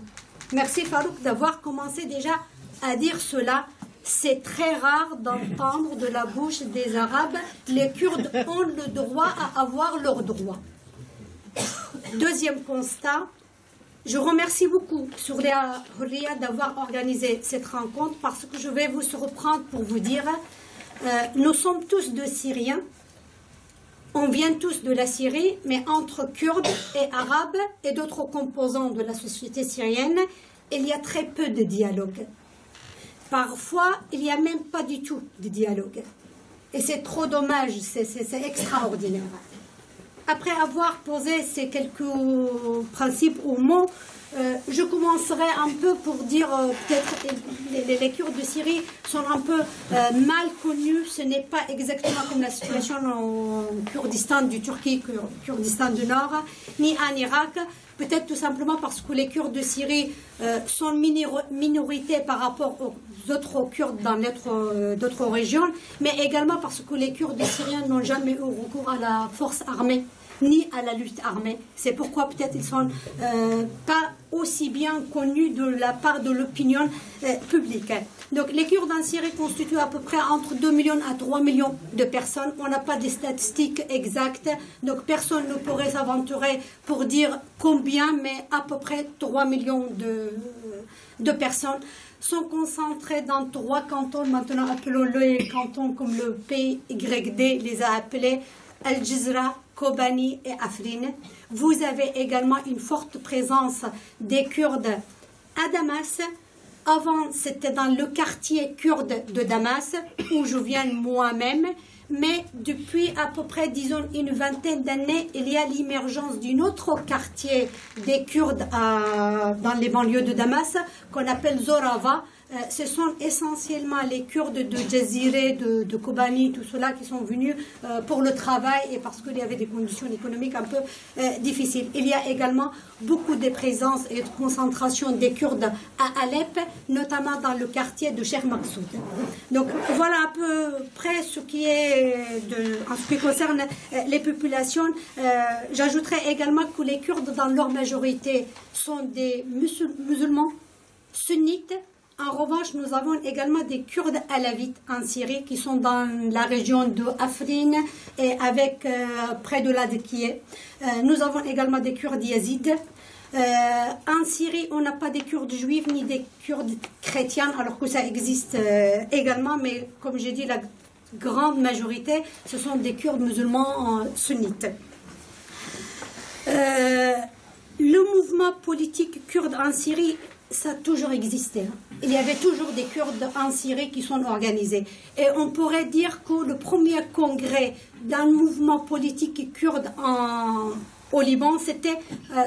Merci Farouk d'avoir commencé déjà à dire cela. C'est très rare d'entendre de la bouche des Arabes. Les Kurdes ont le droit à avoir leurs droits. Deuxième constat, je remercie beaucoup Surya Hurriya d'avoir organisé cette rencontre parce que je vais vous surprendre pour vous dire, nous sommes tous de Syriens, on vient tous de la Syrie, mais entre Kurdes et Arabes et d'autres composants de la société syrienne, il y a très peu de dialogue. Parfois, il n'y a même pas du tout de dialogue. Et c'est trop dommage, c'est extraordinaire. Après avoir posé ces quelques principes ou mots, je commencerai un peu pour dire peut-être les Kurdes de Syrie sont un peu mal connus. Ce n'est pas exactement comme la situation en Kurdistan du Turquie, Kurdistan du Nord, ni en Irak. Peut-être tout simplement parce que les Kurdes de Syrie sont minorité par rapport aux autres Kurdes dans d'autres régions, mais également parce que les Kurdes syriens n'ont jamais eu recours à la force armée ni à la lutte armée. C'est pourquoi peut-être ils ne sont pas aussi bien connus de la part de l'opinion publique. Donc les Kurdes en Syrie constituent à peu près entre 2 millions à 3 millions de personnes. On n'a pas de statistiques exactes, donc personne ne pourrait s'aventurer pour dire combien, mais à peu près 3 millions de personnes sont concentrées dans 3 cantons. Maintenant, appelons-le les cantons comme le PYD les a appelés, Al-Jizra, Kobani et Afrin. Vous avez également une forte présence des Kurdes à Damas. Avant, c'était dans le quartier kurde de Damas, où je viens moi-même. Mais depuis à peu près, disons, une vingtaine d'années, il y a l'émergence d'un autre quartier des Kurdes dans les banlieues de Damas, qu'on appelle Zorava. Ce sont essentiellement les Kurdes de Jaziré, de Kobani, tout cela qui sont venus pour le travail et parce qu'il y avait des conditions économiques un peu difficiles. Il y a également beaucoup de présence et de concentration des Kurdes à Alep, notamment dans le quartier de Cheikh Maksoud. Donc voilà à peu près ce qui est en ce qui concerne les populations. J'ajouterai également que les Kurdes, dans leur majorité, sont des musulmans sunnites. En revanche, nous avons également des Kurdes alavites en Syrie qui sont dans la région de Afrin et avec près de Latakia. Nous avons également des Kurdes yazides. En Syrie, on n'a pas des Kurdes juifs ni des Kurdes chrétiens, alors que ça existe également, mais comme j'ai dit, la grande majorité, ce sont des Kurdes musulmans sunnites. Le mouvement politique kurde en Syrie, ça a toujours existé. Il y avait toujours des Kurdes en Syrie qui sont organisés. Et on pourrait dire que le premier congrès d'un mouvement politique kurde au Liban,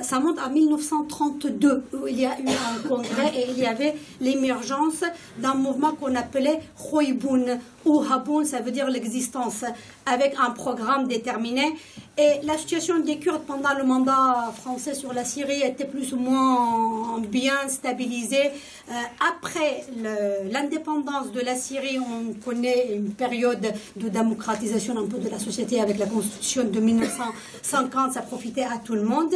ça monte en 1932, où il y a eu un congrès et il y avait l'émergence d'un mouvement qu'on appelait Khoiboun, ou Haboun, ça veut dire l'existence, avec un programme déterminé. Et la situation des Kurdes pendant le mandat français sur la Syrie était plus ou moins bien stabilisée. Après l'indépendance de la Syrie, on connaît une période de démocratisation un peu de la société avec la constitution de 1950, ça profite profiter à tout le monde.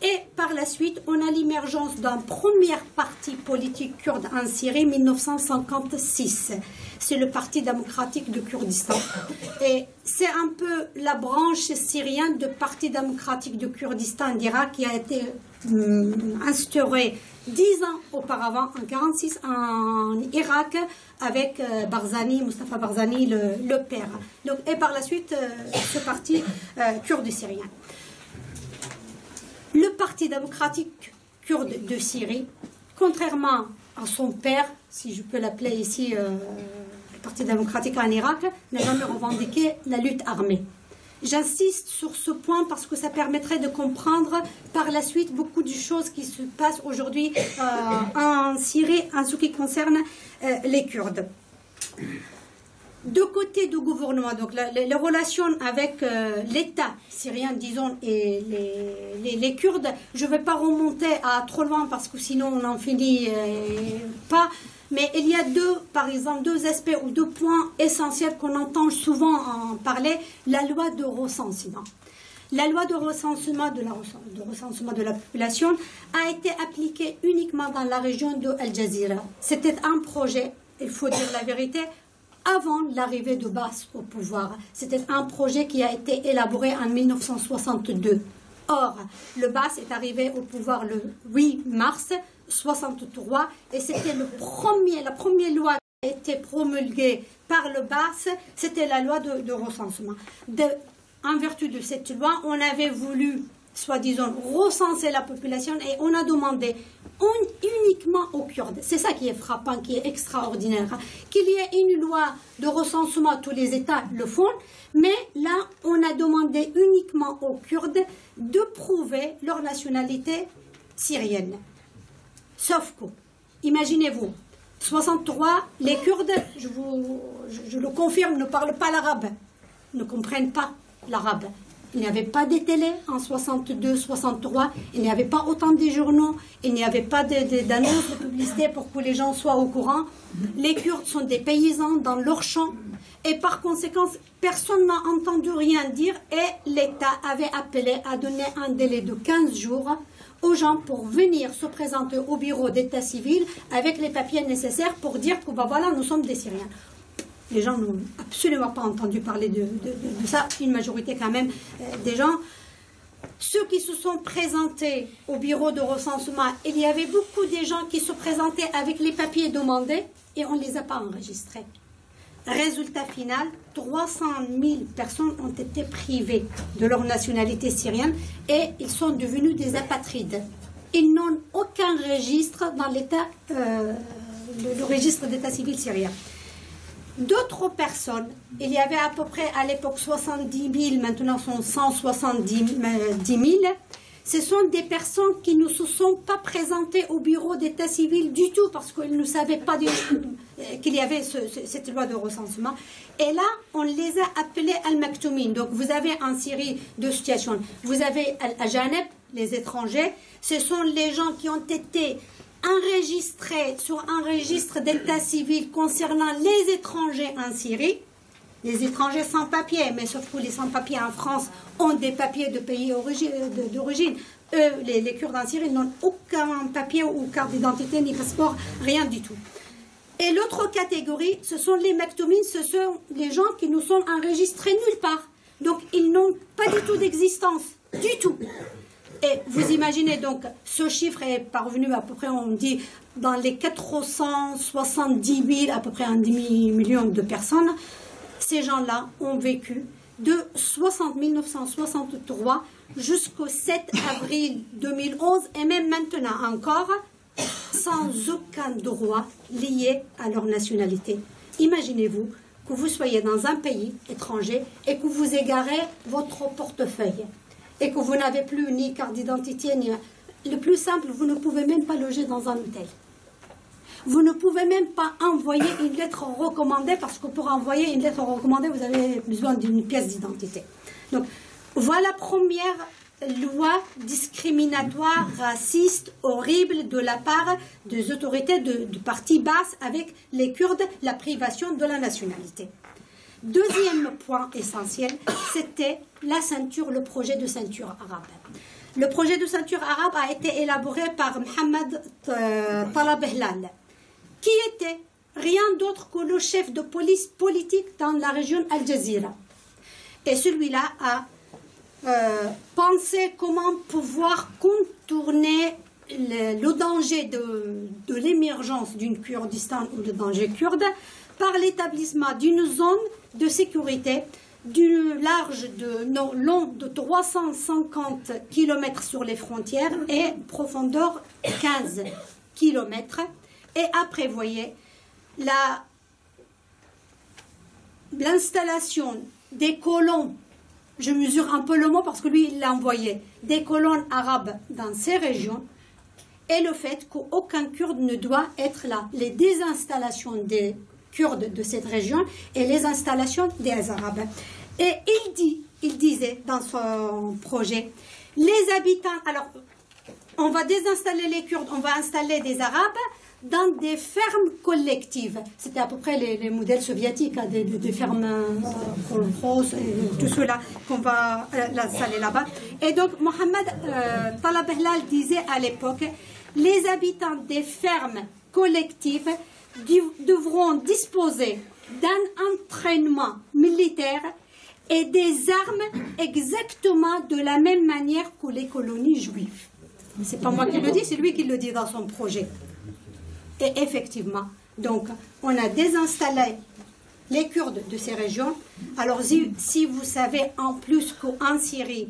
Et par la suite, on a l'émergence d'un premier parti politique kurde en Syrie, 1956. C'est le Parti démocratique du Kurdistan. Et c'est un peu la branche syrienne du Parti démocratique du Kurdistan d'Irak qui a été instauré 10 ans auparavant, en 1946, en Irak, avec Barzani, Mustafa Barzani, le père. Donc, et par la suite, ce parti kurde syrien. Le Parti démocratique kurde de Syrie, contrairement à son père, si je peux l'appeler ici le Parti démocratique en Irak, n'a jamais revendiqué la lutte armée. J'insiste sur ce point parce que ça permettrait de comprendre par la suite beaucoup de choses qui se passent aujourd'hui en Syrie en ce qui concerne les Kurdes. De côté du gouvernement, donc les relations avec l'État syrien, disons, et les Kurdes, je ne vais pas remonter à trop loin parce que sinon on n'en finit pas. Mais il y a par exemple, deux aspects ou deux points essentiels qu'on entend souvent en parler. La loi de recensement. La loi de recensement de la population a été appliquée uniquement dans la région de Al Jazeera. C'était un projet, il faut dire la vérité, avant l'arrivée de Baas au pouvoir. C'était un projet qui a été élaboré en 1962. Or, le Baas est arrivé au pouvoir le 8 mars 1963 et c'était la première loi qui a été promulguée par le Baas, c'était la loi de recensement. En vertu de cette loi, on avait voulu, soi-disant, recenser la population et on a demandé uniquement aux Kurdes, c'est ça qui est frappant, qui est extraordinaire, qu'il y ait une loi de recensement, tous les États le font, mais là, on a demandé uniquement aux Kurdes de prouver leur nationalité syrienne. Sauf que, imaginez-vous, 63, les Kurdes, je le confirme, ne parlent pas l'arabe, ne comprennent pas l'arabe. Il n'y avait pas de télé en 62, 63, il n'y avait pas autant de journaux, il n'y avait pas d'annonces de publicité pour que les gens soient au courant. Les Kurdes sont des paysans dans leurs champs et par conséquent, personne n'a entendu rien dire et l'État avait appelé à donner un délai de 15 jours aux gens pour venir se présenter au bureau d'état civil avec les papiers nécessaires pour dire que voilà, nous sommes des Syriens. Les gens n'ont absolument pas entendu parler de ça, une majorité quand même des gens. Ceux qui se sont présentés au bureau de recensement, il y avait beaucoup de gens qui se présentaient avec les papiers demandés et on ne les a pas enregistrés. Résultat final, 300 000 personnes ont été privées de leur nationalité syrienne et ils sont devenus des apatrides. Ils n'ont aucun registre dans l'État, le registre d'état civil syrien. D'autres personnes, il y avait à peu près à l'époque 70 000, maintenant sont 170 000, ce sont des personnes qui ne se sont pas présentées au bureau d'état civil du tout parce qu'ils ne savaient pas qu'il y avait cette loi de recensement. Et là, on les a appelés Al-Maktoumin. Donc vous avez en Syrie deux situations. Vous avez Al-Ajaneb, les étrangers, ce sont les gens qui ont été enregistrés sur un registre d'état civil concernant les étrangers en Syrie, les étrangers sans papier, mais sauf que les sans-papiers en France ont des papiers de pays d'origine. Eux, les Kurdes en Syrie n'ont aucun papier ou carte d'identité, ni passeport, rien du tout. Et l'autre catégorie, ce sont les Maktoumines, ce sont les gens qui nous sont enregistrés nulle part. Donc, ils n'ont pas du tout d'existence, du tout. Et vous imaginez donc, ce chiffre est parvenu à peu près, on dit, dans les 470 000, à peu près un demi-million de personnes. Ces gens-là ont vécu de 1963 jusqu'au 7 avril 2011, et même maintenant encore, sans aucun droit lié à leur nationalité. Imaginez-vous que vous soyez dans un pays étranger et que vous égarez votre portefeuille. Et que vous n'avez plus ni carte d'identité, ni... Le plus simple, vous ne pouvez même pas loger dans un hôtel. Vous ne pouvez même pas envoyer une lettre recommandée, parce que pour envoyer une lettre recommandée, vous avez besoin d'une pièce d'identité. Donc, voilà la première loi discriminatoire, raciste, horrible de la part des autorités du parti Baas avec les Kurdes, la privation de la nationalité. Deuxième point essentiel, c'était la ceinture, le projet de ceinture arabe. Le projet de ceinture arabe a été élaboré par Mohamed Talab Ehlal, qui était rien d'autre que le chef de police politique dans la région Al Jazeera. Et celui-là a pensé comment pouvoir contourner le danger de l'émergence d'une Kurdistan ou le danger kurde par l'établissement d'une zone de sécurité d'une large long de 350 km sur les frontières et profondeur 15 km, et a prévoyé l'installation des colons, je mesure un peu le mot parce que lui il l'a envoyé, des colons arabes dans ces régions, et le fait qu'aucun Kurde ne doit être là. Les désinstallations des Kurdes de cette région et les installations des Arabes. Et il disait dans son projet, les habitants, alors on va désinstaller les Kurdes, on va installer des Arabes dans des fermes collectives. C'était à peu près les modèles soviétiques, hein, des fermes roses et tout cela qu'on va installer là-bas. Et donc Mohamed Talab Ehlal disait à l'époque, les habitants des fermes collectives devront disposer d'un entraînement militaire et des armes exactement de la même manière que les colonies juives. C'est pas moi qui le dis, c'est lui qui le dit dans son projet. Et effectivement, donc, on a désinstallé les Kurdes de ces régions. Alors, si vous savez en plus qu'en Syrie,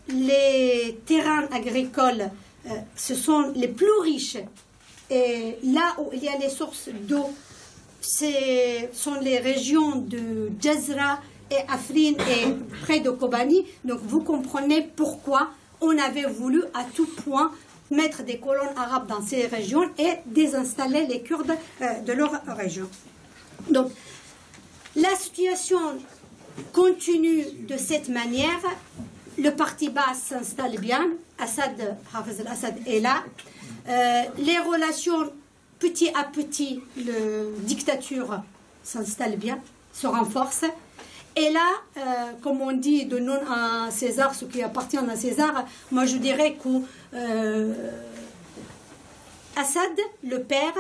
les terrains agricoles, ce sont les plus riches, et là où il y a les sources d'eau, ce sont les régions de Jazra et Afrin et près de Kobani. Donc vous comprenez pourquoi on avait voulu à tout point mettre des colons arabes dans ces régions et désinstaller les Kurdes de leur région. Donc la situation continue de cette manière. Le parti basse s'installe bien. Hafez al-Assad est là. Les relations, petit à petit, la dictature s'installe bien, se renforce. Et là, comme on dit de non à César, ce qui appartient à César, moi je dirais que Assad, le père,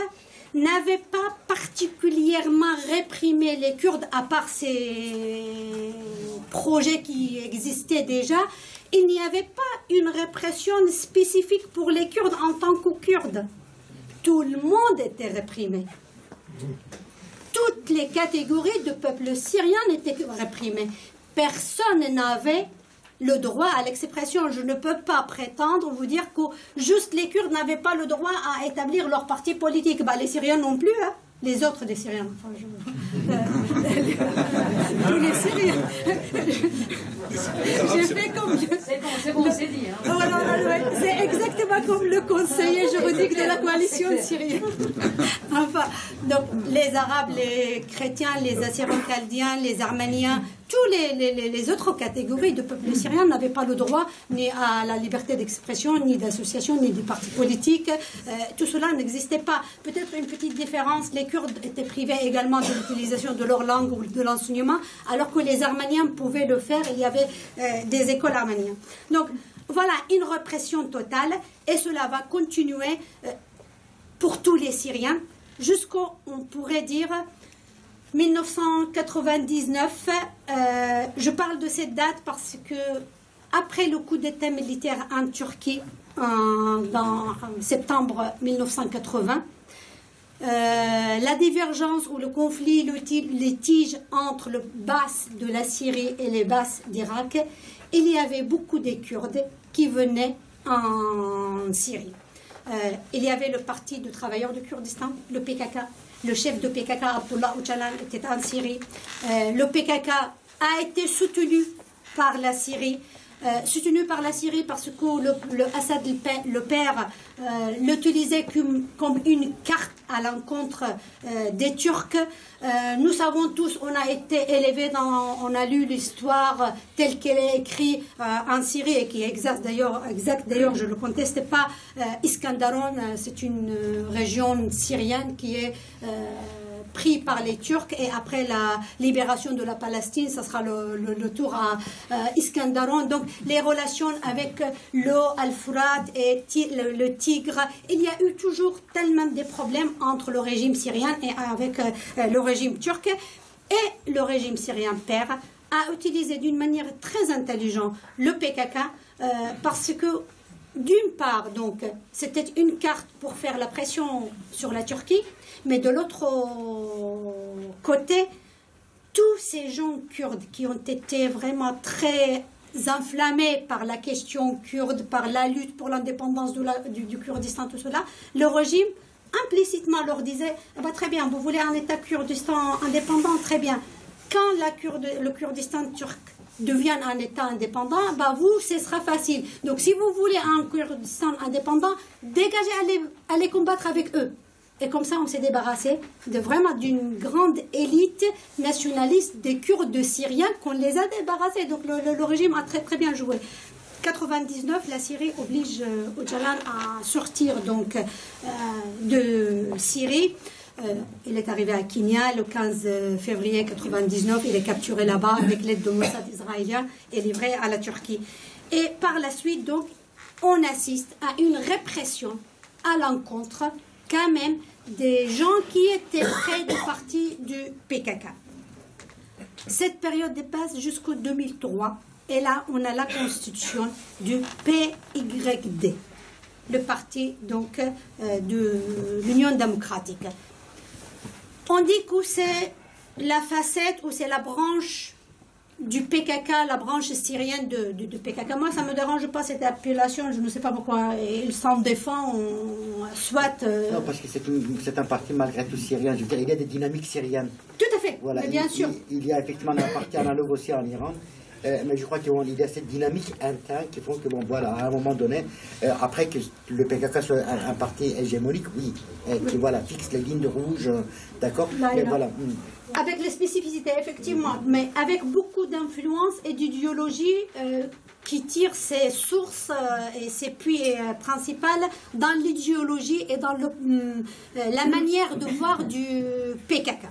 n'avait pas particulièrement réprimé les Kurdes, à part ces projets qui existaient déjà. Il n'y avait pas une répression spécifique pour les Kurdes en tant que Kurdes. Tout le monde était réprimé. Toutes les catégories de peuple syrien étaient réprimées. Personne n'avait le droit à l'expression. Je ne peux pas prétendre vous dire que juste les Kurdes n'avaient pas le droit à établir leur parti politique. Bah, les Syriens non plus, hein. Les autres des Syriens. Enfin, tous les Syriens. J'ai fait comme... C'est bon, c'est dit. Hein. C'est exactement comme le conseiller juridique de la coalition syrienne. Enfin, donc les Arabes, les chrétiens, les Assyro-Chaldéens, les Arméniens, tous les autres catégories de peuple syrien n'avaient pas le droit ni à la liberté d'expression, ni d'association, ni de parti politique. Tout cela n'existait pas. Peut-être une petite différence, les Kurdes étaient privés également de l'utilisation de leur langue ou de l'enseignement, alors que les Arméniens pouvaient le faire. Il y avait des écoles arméniennes. Donc voilà, une répression totale, et cela va continuer pour tous les Syriens jusqu'au, on pourrait dire, 1999. Je parle de cette date parce que après le coup d'État militaire en Turquie en septembre 1980, la divergence ou le conflit, le litige entre le Baas de la Syrie et les Baas d'Irak, il y avait beaucoup de Kurdes qui venaient en Syrie. Il y avait le Parti de travailleurs du Kurdistan, le PKK. Le chef de PKK, Abdullah Öcalan, était en Syrie. Le PKK a été soutenu par la Syrie. soutenu par la Syrie parce que le Assad, le père, l'utilisait comme une carte à l'encontre des Turcs. Nous savons tous, on a été élevés on a lu l'histoire telle qu'elle est écrite en Syrie et qui est exact d'ailleurs, je ne le conteste pas. Iskenderun, c'est une région syrienne qui est pris par les Turcs et après la libération de la Palestine, ça sera le tour à Iskenderun. Donc les relations avec l'eau, Al-Furat et le Tigre, il y a eu toujours tellement de problèmes entre le régime syrien et avec le régime turc. Et le régime syrien père a utilisé d'une manière très intelligente le PKK parce que d'une part, donc, c'était une carte pour faire la pression sur la Turquie, mais de l'autre côté, tous ces gens kurdes qui ont été vraiment très enflammés par la question kurde, par la lutte pour l'indépendance du Kurdistan, tout cela, le régime implicitement leur disait bah, très bien, vous voulez un État Kurdistan indépendant, très bien. Quand le Kurdistan turc devient un État indépendant, bah vous, ce sera facile. Donc, si vous voulez un Kurdistan indépendant, dégagez, allez combattre avec eux. Et comme ça, on s'est débarrassé vraiment d'une grande élite nationaliste des Kurdes syriens qu'on les a débarrassés. Donc, le régime a très, très bien joué. 99, la Syrie oblige Öcalan à sortir donc, de Syrie. Il est arrivé à Kinya le 15 février 99. Il est capturé là-bas avec l'aide de Mossad israélien et livré à la Turquie. Et par la suite, donc, on assiste à une répression à l'encontre, quand même, des gens qui étaient près du parti du PKK. Cette période dépasse jusqu'au 2003. Et là, on a la constitution du PYD, le parti donc de l'Union démocratique. On dit que c'est la facette ou c'est la branche du PKK, la branche syrienne de PKK. Moi, ça ne me dérange pas cette appellation, je ne sais pas pourquoi il s'en défend, soit... Non, parce que c'est un parti malgré tout syrien. Je veux dire, il y a des dynamiques syriennes. Tout à fait, voilà, mais bien sûr. Il y a effectivement un parti analogue aussi en Iran. Mais je crois qu'il y a cette dynamique interne qui font que, bon, voilà, à un moment donné, après que le PKK soit un parti hégémonique, oui, qui voilà, fixe les lignes de rouge, d'accord, mais voilà. Avec les spécificités, effectivement, mais avec beaucoup d'influence et d'idéologie qui tire ses sources et ses puits principales dans l'idéologie et dans la manière de voir du PKK.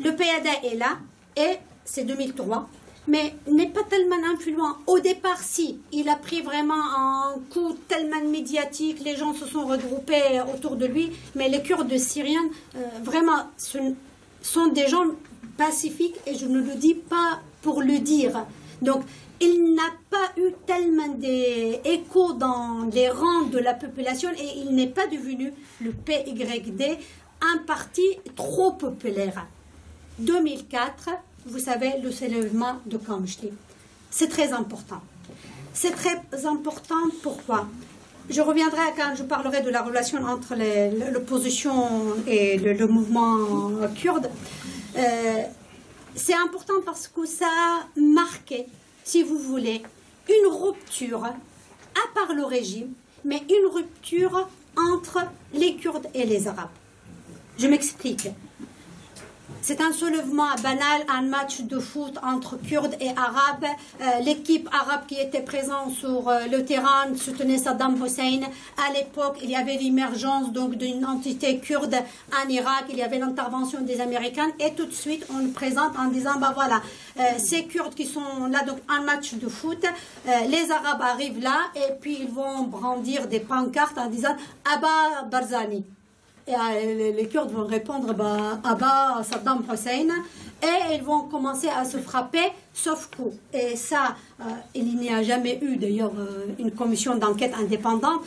Le PYD est là et c'est 2003. Mais n'est pas tellement influent. Au départ, si, il a pris vraiment un coup tellement médiatique, les gens se sont regroupés autour de lui, mais les Kurdes syriens, vraiment, sont des gens pacifiques, et je ne le dis pas pour le dire. Donc, il n'a pas eu tellement d'écho dans les rangs de la population, et il n'est pas devenu, le PYD, un parti trop populaire. 2004, vous savez, le soulèvement de Kamchti. C'est très important. C'est très important, pourquoi? Je reviendrai quand je parlerai de la relation entre l'opposition et le mouvement kurde. C'est important parce que ça a marqué, si vous voulez, une rupture, à part le régime, mais une rupture entre les Kurdes et les Arabes. Je m'explique. C'est un soulèvement banal, un match de foot entre Kurdes et Arabes. L'équipe arabe qui était présente sur le terrain soutenait Saddam Hussein. À l'époque, il y avait l'émergence donc d'une entité kurde en Irak. Il y avait l'intervention des Américains. Et tout de suite, on le présente en disant, bah voilà, ces Kurdes qui sont là, donc un match de foot, les Arabes arrivent là et puis ils vont brandir des pancartes en disant Abba Barzani. Et les Kurdes vont répondre bah, Abba Saddam Hussein et ils vont commencer à se frapper, sauf que, et ça, il n'y a jamais eu d'ailleurs une commission d'enquête indépendante.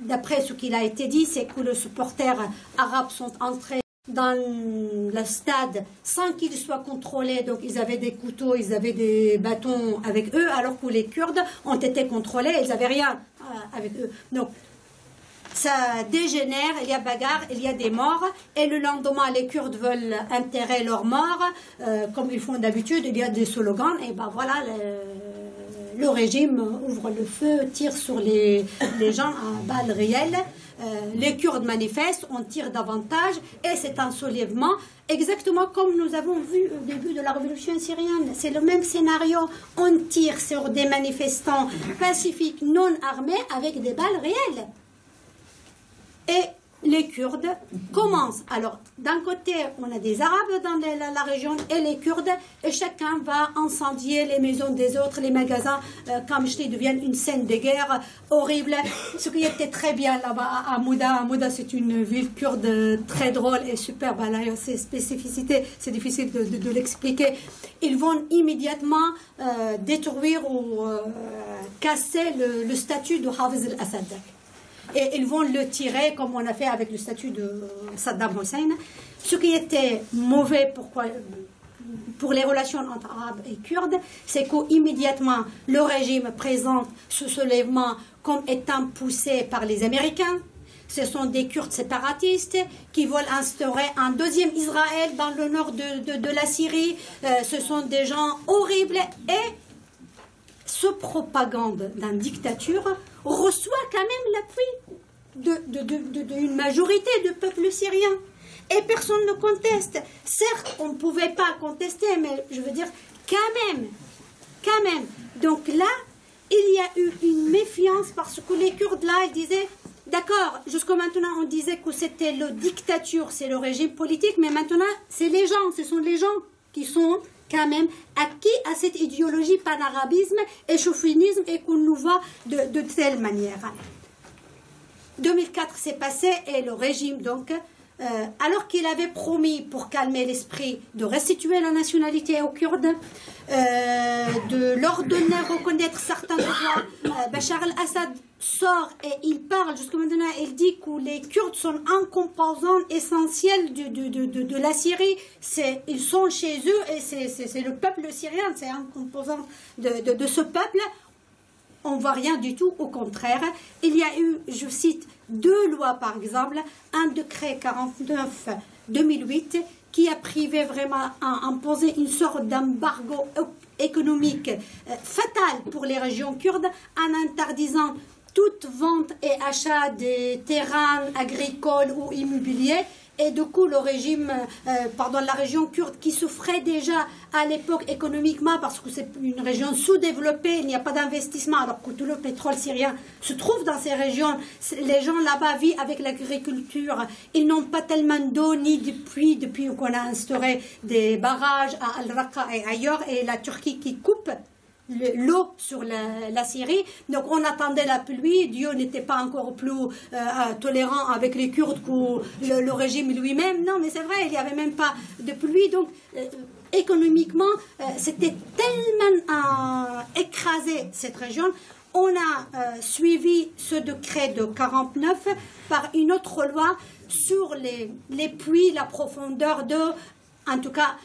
D'après ce qu'il a été dit, c'est que les supporters arabes sont entrés dans le stade sans qu'ils soient contrôlés, donc ils avaient des couteaux, ils avaient des bâtons avec eux, alors que les Kurdes ont été contrôlés, ils n'avaient rien avec eux. Donc, ça dégénère, il y a bagarre, il y a des morts, et le lendemain, les Kurdes veulent enterrer leurs morts, comme ils font d'habitude, il y a des slogans, et ben voilà, le régime ouvre le feu, tire sur les gens à balles réelles. Les Kurdes manifestent, on tire davantage et c'est un soulèvement, exactement comme nous avons vu au début de la révolution syrienne. C'est le même scénario, on tire sur des manifestants pacifiques non armés avec des balles réelles. Et les Kurdes commencent. Alors, d'un côté, on a des Arabes dans la région et les Kurdes, et chacun va incendier les maisons des autres, les magasins. Comme je dis, deviennent une scène de guerre horrible. Ce qui était très bien là-bas à Mouda. Mouda, c'est une ville kurde très drôle et superbe. Elle a ses spécificités, c'est difficile de l'expliquer. Ils vont immédiatement détruire ou casser le statut de Hafiz al-Assad. Et ils vont le tirer comme on a fait avec le statut de Saddam Hussein. Ce qui était mauvais pour les relations entre Arabes et Kurdes, c'est qu'immédiatement le régime présente ce soulèvement comme étant poussé par les Américains. Ce sont des Kurdes séparatistes qui veulent instaurer un deuxième Israël dans le nord de la Syrie. Ce sont des gens horribles et ce propagande d'une dictature reçoit quand même l'appui d'une majorité du peuple syrien. Et personne ne conteste. Certes, on ne pouvait pas contester, mais je veux dire, quand même. Donc là, il y a eu une méfiance parce que les Kurdes, là, ils disaient, d'accord, jusqu'à maintenant, on disait que c'était la dictature, c'est le régime politique, mais maintenant, c'est les gens, ce sont les gens qui sont quand même acquis à cette idéologie panarabisme et chauvinisme et qu'on nous voit de telle manière. 2004 s'est passé et le régime, donc, alors qu'il avait promis, pour calmer l'esprit, de restituer la nationalité aux Kurdes, de leur donner à reconnaître certains droits, Bachar al-Assad sort et il parle, jusqu'à maintenant, il dit que les Kurdes sont un composant essentiel de la Syrie. Ils sont chez eux et c'est le peuple syrien, c'est un composant de ce peuple. On ne voit rien du tout, au contraire. Il y a eu, je cite, 2 lois par exemple, un décret 49-2008 qui a privé vraiment, a imposé une sorte d'embargo économique fatal pour les régions kurdes en interdisant toute vente et achat des terrains agricoles ou immobiliers. Et du coup, le régime, la région kurde qui souffrait déjà à l'époque économiquement parce que c'est une région sous-développée, il n'y a pas d'investissement alors que tout le pétrole syrien se trouve dans ces régions. Les gens là-bas vivent avec l'agriculture. Ils n'ont pas tellement d'eau ni de pluie depuis qu'on a instauré des barrages à Al-Raqqa et ailleurs et la Turquie qui coupe l'eau sur la Syrie. Donc on attendait la pluie. Dieu n'était pas encore plus tolérant avec les Kurdes que le régime lui-même. Non, mais c'est vrai, il n'y avait même pas de pluie. Donc économiquement, c'était tellement écrasé cette région. On a suivi ce décret de 49 par une autre loi sur les puits, la profondeur d'eau. En tout cas,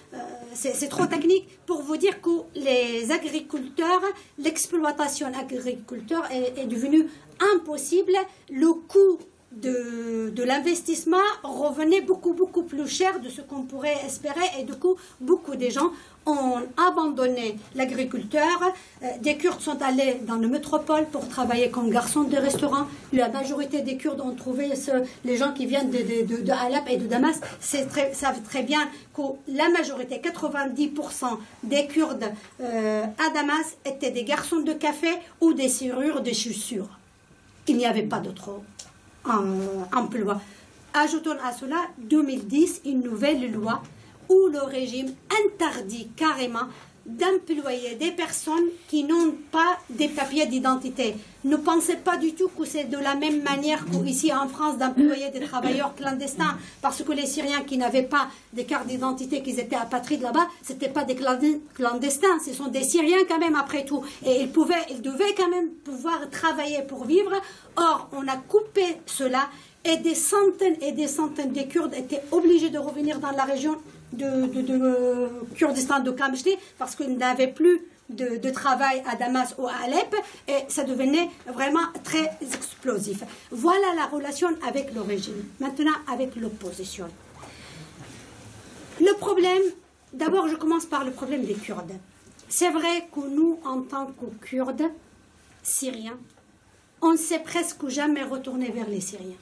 c'est trop technique pour vous dire que les agriculteurs, l'exploitation agriculture est devenue impossible. Le coût de l'investissement revenait beaucoup plus cher de ce qu'on pourrait espérer et du coup, beaucoup de gens ont abandonné l'agriculteur. Des Kurdes sont allés dans le métropole pour travailler comme garçons de restaurant. La majorité des Kurdes ont trouvé les gens qui viennent de Alep et de Damas savent très bien que la majorité, 90% des Kurdes à Damas étaient des garçons de café ou des serrures de chaussures. Il n'y avait pas d'autre emploi. Ajoutons à cela, 2010, une nouvelle loi où le régime interdit carrément d'employer des personnes qui n'ont pas des papiers d'identité. Ne pensez pas du tout que c'est de la même manière qu'ici en France d'employer des travailleurs clandestins, parce que les Syriens qui n'avaient pas des cartes d'identité, qui étaient apatrides là-bas, ce n'étaient pas des clandestins, ce sont des Syriens quand même après tout. Et ils devaient quand même pouvoir travailler pour vivre. Or, on a coupé cela et des centaines de Kurdes étaient obligés de revenir dans la région de Kurdistan de Kamchti parce qu'ils n'avaient plus de travail à Damas ou à Alep et ça devenait vraiment très explosif. Voilà la relation avec le régime. Maintenant avec l'opposition. Le problème, d'abord je commence par le problème des Kurdes. c'est vrai que nous, en tant que Kurdes syriens, on ne s'est presque jamais retourné vers les Syriens.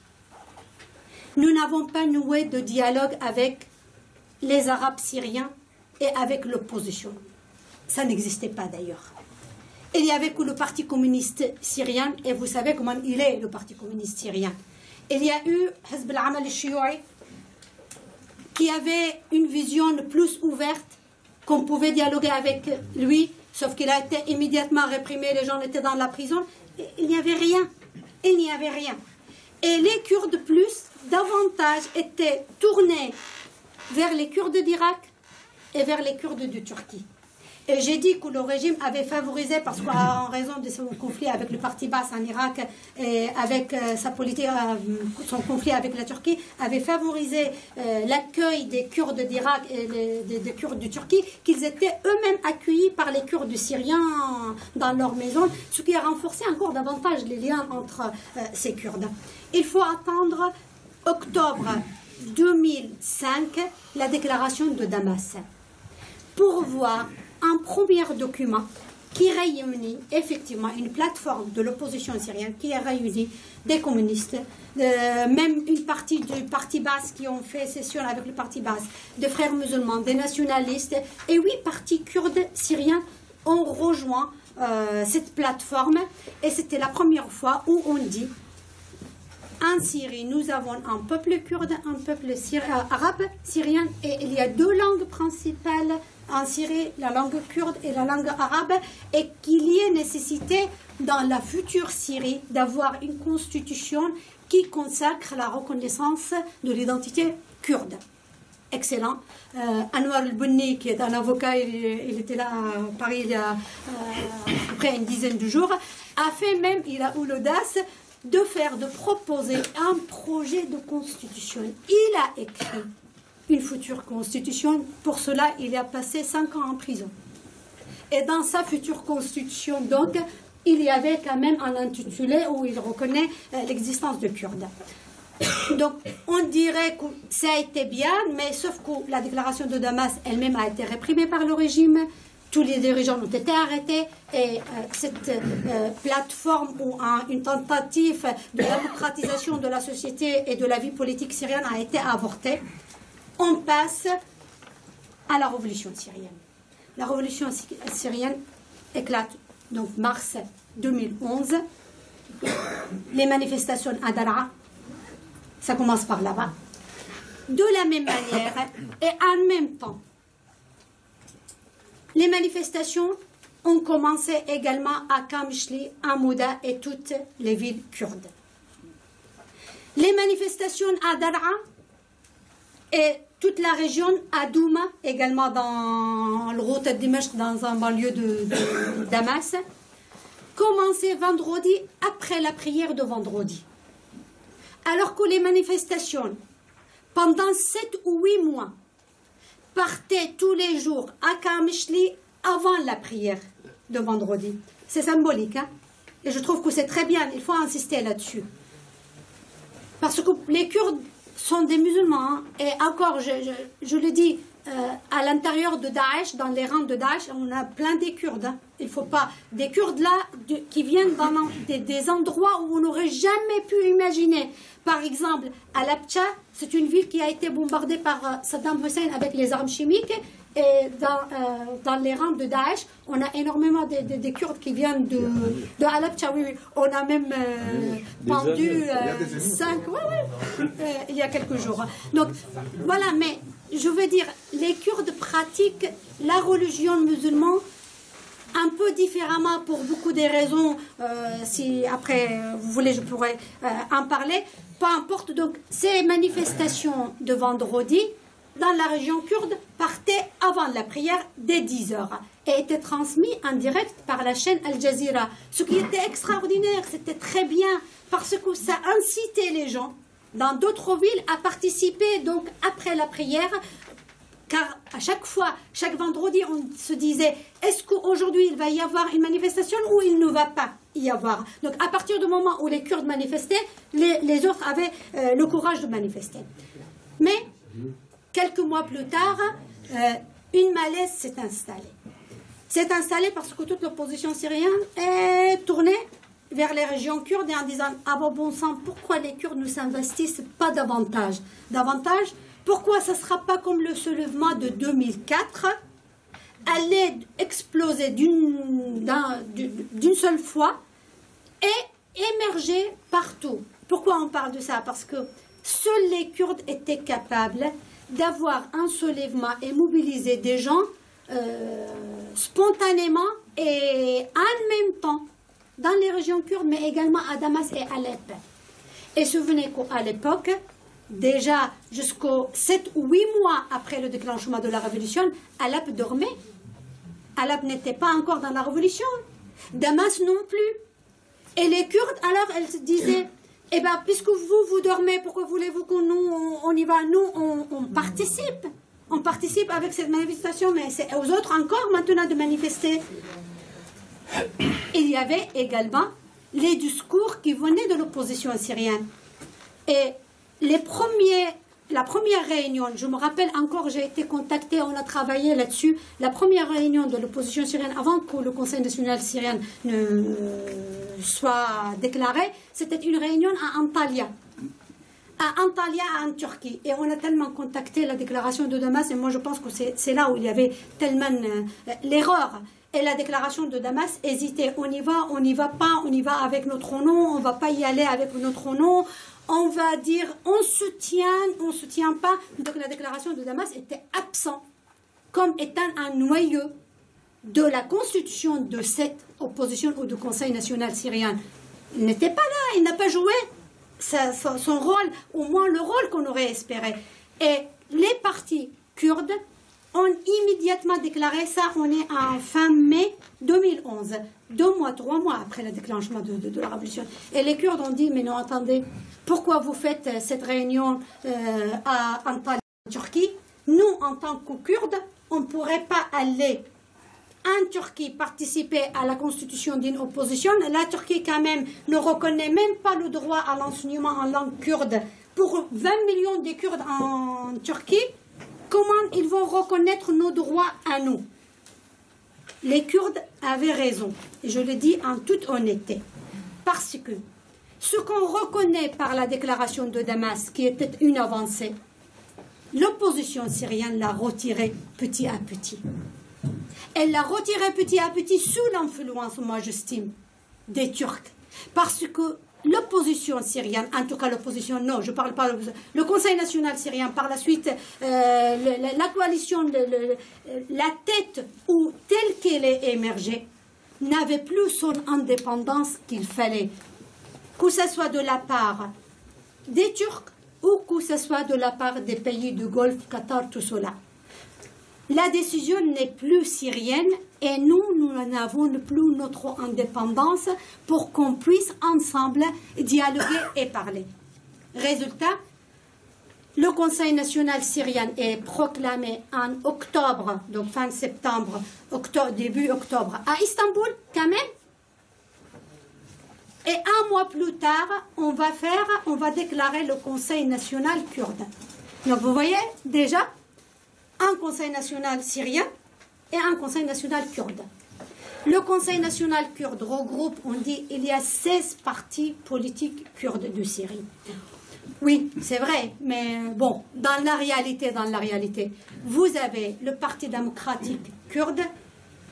Nous n'avons pas noué de dialogue avec les Arabes syriens et avec l'opposition. Ça n'existait pas d'ailleurs. Il n'y avait que le Parti communiste syrien, et vous savez comment il est, le Parti communiste syrien. Il y a eu Hizb al-Amal al-Shiyu'i qui avait une vision plus ouverte, qu'on pouvait dialoguer avec lui, sauf qu'il a été immédiatement réprimé, les gens étaient dans la prison. Il n'y avait rien. Il n'y avait rien. Et les Kurdes davantage étaient tournés vers les Kurdes d'Irak et vers les Kurdes de Turquie. Et j'ai dit que le régime avait favorisé, parce qu'en raison de son conflit avec le parti basse en Irak et avec sa politique, son conflit avec la Turquie, avait favorisé l'accueil des Kurdes d'Irak et des Kurdes de Turquie, qu'ils étaient eux-mêmes accueillis par les Kurdes syriens dans leur maison, ce qui a renforcé encore davantage les liens entre ces Kurdes. Il faut attendre octobre 2005, la déclaration de Damas, pour voir un premier document qui réunit effectivement une plateforme de l'opposition syrienne qui a réuni des communistes, même une partie du parti basse qui ont fait session avec le parti basse, des frères musulmans, des nationalistes, et 8 partis kurdes syriens ont rejoint cette plateforme, et c'était la première fois où on dit: en Syrie, nous avons un peuple kurde, un peuple arabe syrien, et il y a 2 langues principales en Syrie, la langue kurde et la langue arabe, et qu'il y ait nécessité dans la future Syrie d'avoir une constitution qui consacre la reconnaissance de l'identité kurde. Excellent. Anwar al-Bunni, qui est un avocat, il était là à Paris il y a à peu près une dizaine de jours, a fait même, il a eu l'audace de proposer un projet de constitution. Il a écrit une future constitution. Pour cela, il a passé 5 ans en prison. Et dans sa future constitution, donc, il y avait quand même un intitulé où il reconnaît l'existence de Kurdes. Donc, on dirait que ça a été bien, mais sauf que la déclaration de Damas elle-même a été réprimée par le régime. Tous les dirigeants ont été arrêtés, et cette plateforme ou une tentative de démocratisation de la société et de la vie politique syrienne a été avortée. On passe à la révolution syrienne. La révolution syrienne éclate donc mars 2011. Les manifestations à Daraa, ça commence par là-bas. De la même manière et en même temps, les manifestations ont commencé également à Kamishli, à Mouda et toutes les villes kurdes. Les manifestations à Daraa et toute la région, à Douma, également dans le route de Dimashq, dans un banlieue de Damas, commençaient vendredi après la prière de vendredi. Alors que les manifestations, pendant 7 ou 8 mois, partaient tous les jours à Kamishli avant la prière de vendredi. C'est symbolique, hein? Et je trouve que c'est très bien, il faut insister là-dessus. Parce que les Kurdes sont des musulmans, hein? Et encore, je le dis, à l'intérieur de Daesh, dans les rangs de Daesh, on a plein des Kurdes. Hein? Il faut pas... Des Kurdes là, qui viennent dans des endroits où on n'aurait jamais pu imaginer. Par exemple, Alabcha, c'est une ville qui a été bombardée par Saddam Hussein avec les armes chimiques. Et dans les rangs de Daesh, on a énormément de Kurdes qui viennent de Alabcha. Oui, oui. On a même pendu 5... il y a quelques jours. Donc, voilà, mais je veux dire, les Kurdes pratiquent la religion musulmane un peu différemment pour beaucoup de raisons. Si après vous voulez, je pourrais en parler. Peu importe, donc ces manifestations de vendredi dans la région kurde partaient avant la prière dès 10h et étaient transmis en direct par la chaîne Al Jazeera. Ce qui était extraordinaire, c'était très bien parce que ça incitait les gens dans d'autres villes à participer donc après la prière. Car à chaque fois, chaque vendredi, on se disait, est-ce qu'aujourd'hui il va y avoir une manifestation ou il ne va pas y avoir? Donc à partir du moment où les Kurdes manifestaient, les autres avaient le courage de manifester. Mais quelques mois plus tard, une malaise s'est installée. s'est installé parce que toute l'opposition syrienne est tournée vers les régions kurdes et en disant « Ah bon sang, pourquoi les Kurdes ne s'investissent pas davantage ?» Davantage, pourquoi ça ne sera pas comme le soulèvement de 2004, allait exploser d'une seule fois et émerger partout. Pourquoi on parle de ça? Parce que seuls les Kurdes étaient capables d'avoir un soulèvement et mobiliser des gens spontanément et en même temps dans les régions kurdes, mais également à Damas et Alep. Et souvenez qu'à l'époque, déjà jusqu'aux 7 ou 8 mois après le déclenchement de la révolution, Alep dormait. Alep n'était pas encore dans la révolution. Damas non plus. Et les Kurdes, alors, elles se disaient, eh bien, puisque vous dormez, pourquoi voulez-vous qu'on y va? Nous, on participe. On participe avec cette manifestation, mais c'est aux autres encore maintenant de manifester. Il y avait également les discours qui venaient de l'opposition syrienne. Et la première réunion, je me rappelle encore, j'ai été contactée, on a travaillé là-dessus, la première réunion de l'opposition syrienne avant que le Conseil national syrien ne soit déclaré, c'était une réunion à Antalya. À Antalya, en Turquie. Et on a tellement contacté la déclaration de Damas, et moi je pense que c'est là où il y avait tellement l'erreur. Et la déclaration de Damas hésitait. On y va pas, on y va avec notre nom, on va pas y aller avec notre nom. On va dire on soutient pas. Donc la déclaration de Damas était absent comme étant un noyau de la constitution de cette opposition ou du Conseil national syrien. Il n'était pas là, il n'a pas joué son rôle, au moins le rôle qu'on aurait espéré. Et les partis kurdes ont immédiatement déclaré ça. On est en fin mai 2011, 3 mois après le déclenchement de la révolution. Et les Kurdes ont dit, mais non, attendez, pourquoi vous faites cette réunion à Antalya, en Turquie? Nous, en tant que Kurdes, on ne pourrait pas aller en Turquie participer à la constitution d'une opposition. La Turquie, quand même, ne reconnaît même pas le droit à l'enseignement en langue kurde. Pour 20 millions de Kurdes en Turquie, comment ils vont reconnaître nos droits à nous? Les Kurdes avaient raison, et je le dis en toute honnêteté, parce que ce qu'on reconnaît par la déclaration de Damas, qui était une avancée, l'opposition syrienne l'a retirée petit à petit. Elle l'a retirée petit à petit sous l'influence, moi j'estime, des Turcs, parce que l'opposition syrienne, en tout cas l'opposition, non, je ne parle pas, le Conseil national syrien, par la suite, la coalition, la tête telle qu'elle est émergée, n'avait plus son indépendance qu'il fallait, que ce soit de la part des Turcs ou que ce soit de la part des pays du Golfe, Qatar, tout cela. La décision n'est plus syrienne et nous n'avons plus notre indépendance pour qu'on puisse ensemble dialoguer et parler. Résultat, le Conseil national syrien est proclamé en octobre, donc fin septembre, début octobre, à Istanbul quand même. Et un mois plus tard, on va déclarer le Conseil national kurde. Donc vous voyez déjà un Conseil national syrien et un Conseil national kurde. Le Conseil national kurde regroupe, on dit, il y a 16 partis politiques kurdes de Syrie. Oui, c'est vrai, mais bon, dans la réalité, vous avez le Parti démocratique kurde,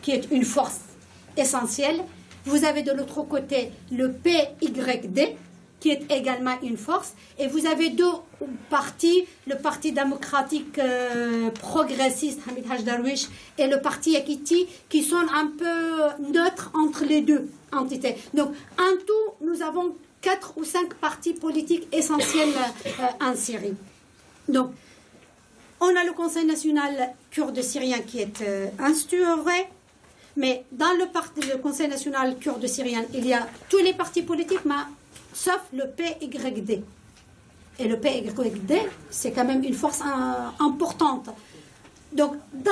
qui est une force essentielle. Vous avez de l'autre côté le PYD, qui est également une force, et vous avez deux partis, le Parti démocratique progressiste, Hamid Haj Darwish, et le Parti Yakiti, qui sont un peu neutres entre les deux entités. Donc, en tout, nous avons 4 ou 5 partis politiques essentiels en Syrie. Donc, on a le Conseil national kurde syrien qui est instauré, mais dans le Conseil national kurde syrien, il y a tous les partis politiques, mais sauf le PYD. Et le PYD, c'est quand même une force importante. Donc, dans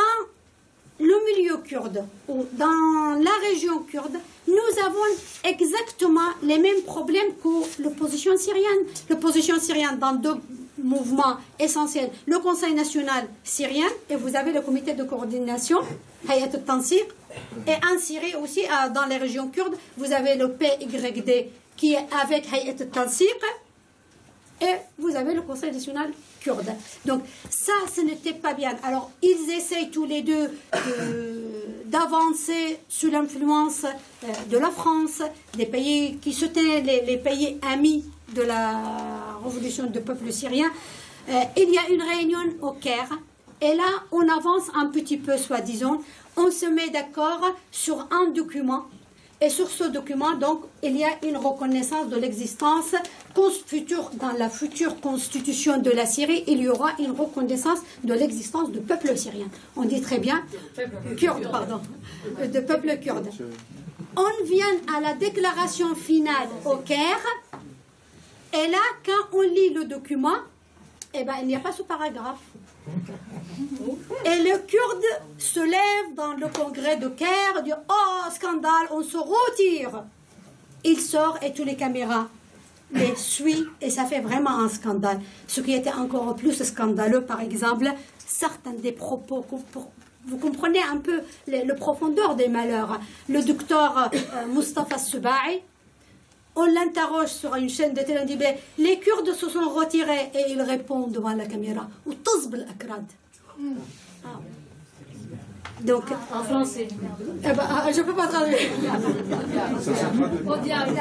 le milieu kurde, ou dans la région kurde, nous avons exactement les mêmes problèmes que l'opposition syrienne. L'opposition syrienne, dans mouvements essentiels, le Conseil national syrien, et vous avez le comité de coordination, Hayat al-Tansiq, et en Syrie aussi, dans les régions kurdes, vous avez le PYD qui est avec Hayat al-Tansiq, et vous avez le Conseil national kurde. Donc ça, ce n'était pas bien. Alors, ils essayent tous les deux d'avancer sous l'influence de la France, des pays qui soutenaient les pays amis de la révolution du peuple syrien. Il y a une réunion au Caire, et là, on avance un petit peu, soi-disant. On se met d'accord sur un document. Et sur ce document, donc, il y a une reconnaissance de l'existence future, dans la future constitution de la Syrie, il y aura une reconnaissance de l'existence du peuple syrien. On dit très bien, kurde, pardon, de peuple kurde. On vient à la déclaration finale au Caire, et là, quand on lit le document, eh ben, il n'y a pas ce paragraphe. Et le Kurde se lève dans le congrès de Caire, dit « Oh, scandale, on se retire !» Il sort et toutes les caméras les suivent, et ça fait vraiment un scandale. Ce qui était encore plus scandaleux, par exemple, certains des propos, vous comprenez un peu le profondeur des malheurs. Le docteur Mustafa Subai, on l'interroge sur une chaîne de télé, on dit « Les Kurdes se sont retirés » et il répond devant la caméra « Donc, En français. je ne peux pas traduire. Au diable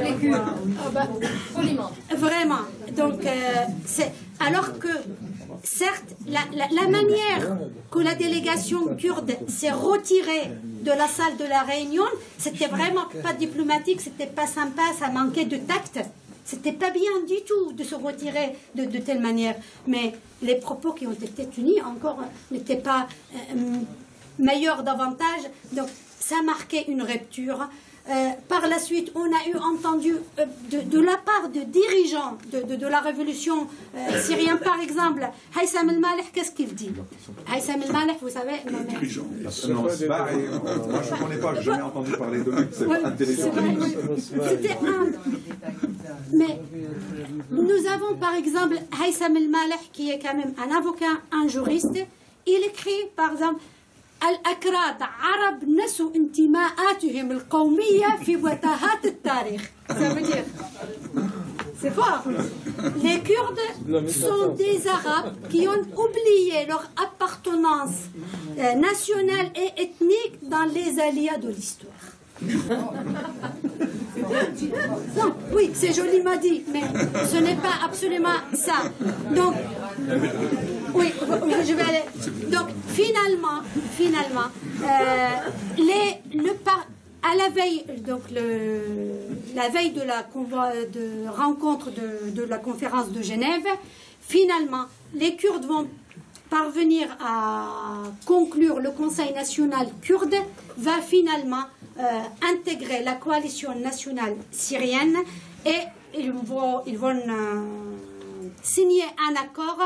les Kurdes. Poliment. Vraiment. Donc, alors que, certes, la manière que la délégation kurde s'est retirée de la salle de la réunion, c'était vraiment pas diplomatique, c'était pas sympa, ça manquait de tact. C'était pas bien du tout de se retirer de telle manière. Mais les propos qui ont été tenus encore n'étaient pas meilleurs davantage. Donc ça marquait une rupture. Par la suite, on a eu entendu de la part de dirigeants de la révolution syrienne, par exemple, Haïssam El-Maleh, qu'est-ce qu'il dit? Haïssam El-Maleh, vous savez... Non, c'est pas... Moi, je ne connais pas, je n'ai jamais entendu parler de lui. C'est un télévision. C'était un... Mais nous avons, par exemple, Haïssam El-Maleh, qui est quand même un avocat, un juriste. Il écrit, par exemple... الأكراد عرب نسوا انتماءاتهم القومية في وتهات التاريخ. Ça veut dire, c'est fort. Les Kurdes sont des Arabes qui ont oublié leur appartenance nationale et ethnique dans les aléas de l'histoire. Non, oui, c'est joliment dit, mais ce n'est pas absolument ça. Donc, oui, je vais aller. Donc, finalement, à la veille, donc la veille de la rencontre de la conférence de Genève, finalement, les Kurdes vont parvenir à conclure, le Conseil national kurde va finalement intégrer la coalition nationale syrienne et ils vont signer un accord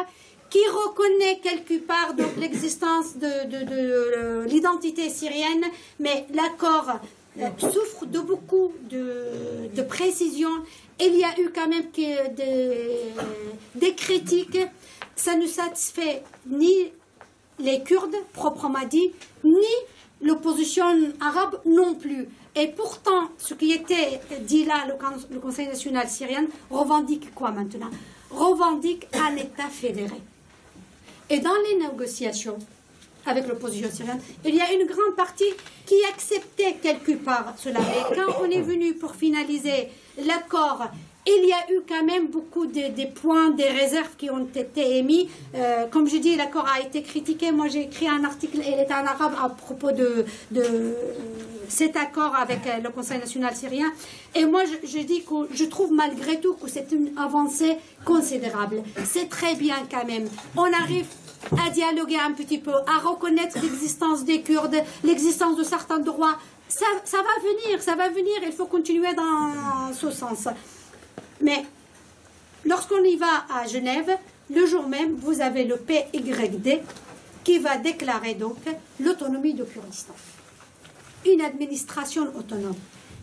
qui reconnaît quelque part donc l'existence de l'identité syrienne, mais l'accord souffre de beaucoup de précisions. Il y a eu quand même des critiques. Ça ne satisfait ni les Kurdes, proprement dit, ni l'opposition arabe non plus. Et pourtant, ce qui était dit là, le Conseil national syrien, revendique quoi maintenant? Revendique un État fédéré. Et dans les négociations avec l'opposition syrienne, il y a une grande partie qui acceptait quelque part cela. Et quand on est venu pour finaliser l'accord, il y a eu quand même beaucoup des points, des réserves qui ont été émis. Comme je dis, l'accord a été critiqué. Moi, j'ai écrit un article, il est en arabe, à propos de cet accord avec le Conseil national syrien. Et moi, je dis que je trouve malgré tout que c'est une avancée considérable. C'est très bien quand même. On arrive à dialoguer un petit peu, à reconnaître l'existence des Kurdes, l'existence de certains droits. Ça va venir, il faut continuer dans ce sens. Mais lorsqu'on y va à Genève, le jour même, vous avez le PYD qui va déclarer donc l'autonomie du Kurdistan. Une administration autonome.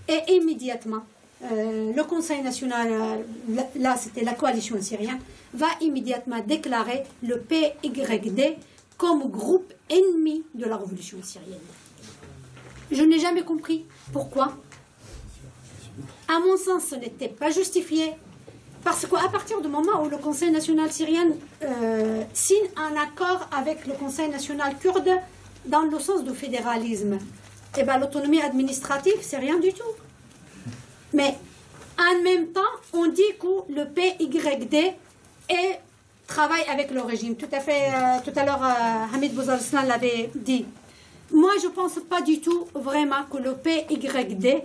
Et immédiatement, le Conseil national, là c'était la coalition syrienne, va immédiatement déclarer le PYD comme groupe ennemi de la révolution syrienne. Je n'ai jamais compris pourquoi. À mon sens, ce n'était pas justifié. Parce qu'à partir du moment où le Conseil national syrien signe un accord avec le Conseil national kurde dans le sens du fédéralisme, eh bien l'autonomie administrative, c'est rien du tout. Mais en même temps, on dit que le PYD travaille avec le régime. Tout à l'heure, Hamid Bouzarslan l'avait dit. Moi, je ne pense pas du tout vraiment que le PYD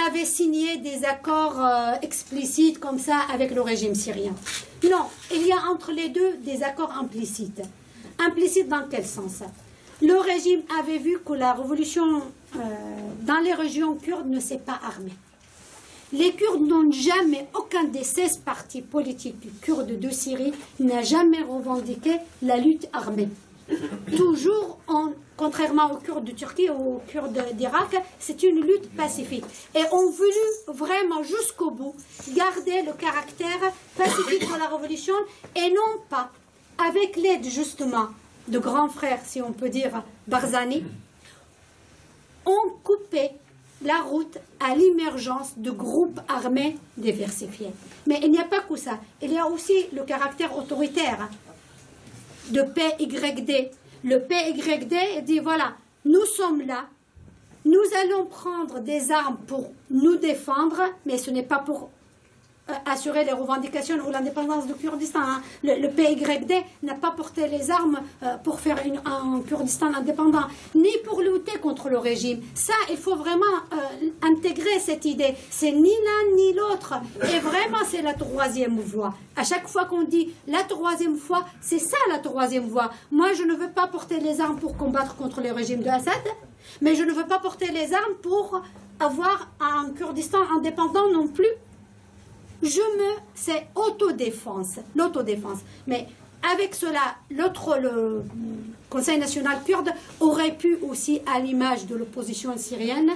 avait signé des accords explicites comme ça avec le régime syrien. Non, il y a entre les deux des accords implicites. Implicites dans quel sens? Le régime avait vu que la révolution dans les régions kurdes ne s'est pas armée. Les Kurdes n'ont jamais, aucun des 16 partis politiques kurdes de Syrie n'a jamais revendiqué la lutte armée. Toujours, contrairement aux Kurdes de Turquie ou aux Kurdes d'Irak, c'est une lutte pacifique. Et ont voulu vraiment jusqu'au bout garder le caractère pacifique de la révolution et non pas, avec l'aide justement de grands frères, si on peut dire, Barzani, ont coupé la route à l'émergence de groupes armés diversifiés. Mais il n'y a pas que ça. Il y a aussi le caractère autoritaire de PYD. Le PYD dit, voilà, nous sommes là, nous allons prendre des armes pour nous défendre, mais ce n'est pas pour assurer les revendications ou l'indépendance du Kurdistan. Hein. Le PYD n'a pas porté les armes pour faire un Kurdistan indépendant, ni pour lutter contre le régime. Ça, il faut vraiment intégrer cette idée. C'est ni l'un ni l'autre. Et vraiment, c'est la troisième voie. À chaque fois qu'on dit la troisième voie, c'est ça la troisième voie. Moi, je ne veux pas porter les armes pour combattre contre le régime de Assad, mais je ne veux pas porter les armes pour avoir un Kurdistan indépendant non plus. C'est autodéfense, l'autodéfense. Mais avec cela, le Conseil national kurde aurait pu aussi, à l'image de l'opposition syrienne,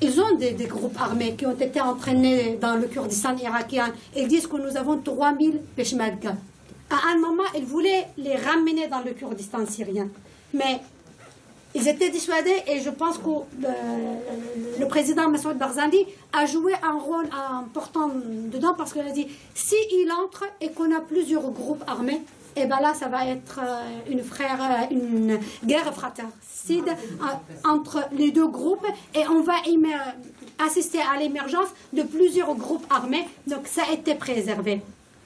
ils ont des groupes armés qui ont été entraînés dans le Kurdistan irakien. Ils disent que nous avons 3000 peshmerga. À un moment, ils voulaient les ramener dans le Kurdistan syrien. Mais ils étaient dissuadés et je pense que le président Massoud Barzani a joué un rôle important dedans parce qu'il a dit s'il entre et qu'on a plusieurs groupes armés, et bien là ça va être une guerre fratricide entre les deux groupes et on va assister à l'émergence de plusieurs groupes armés. Donc ça a été préservé.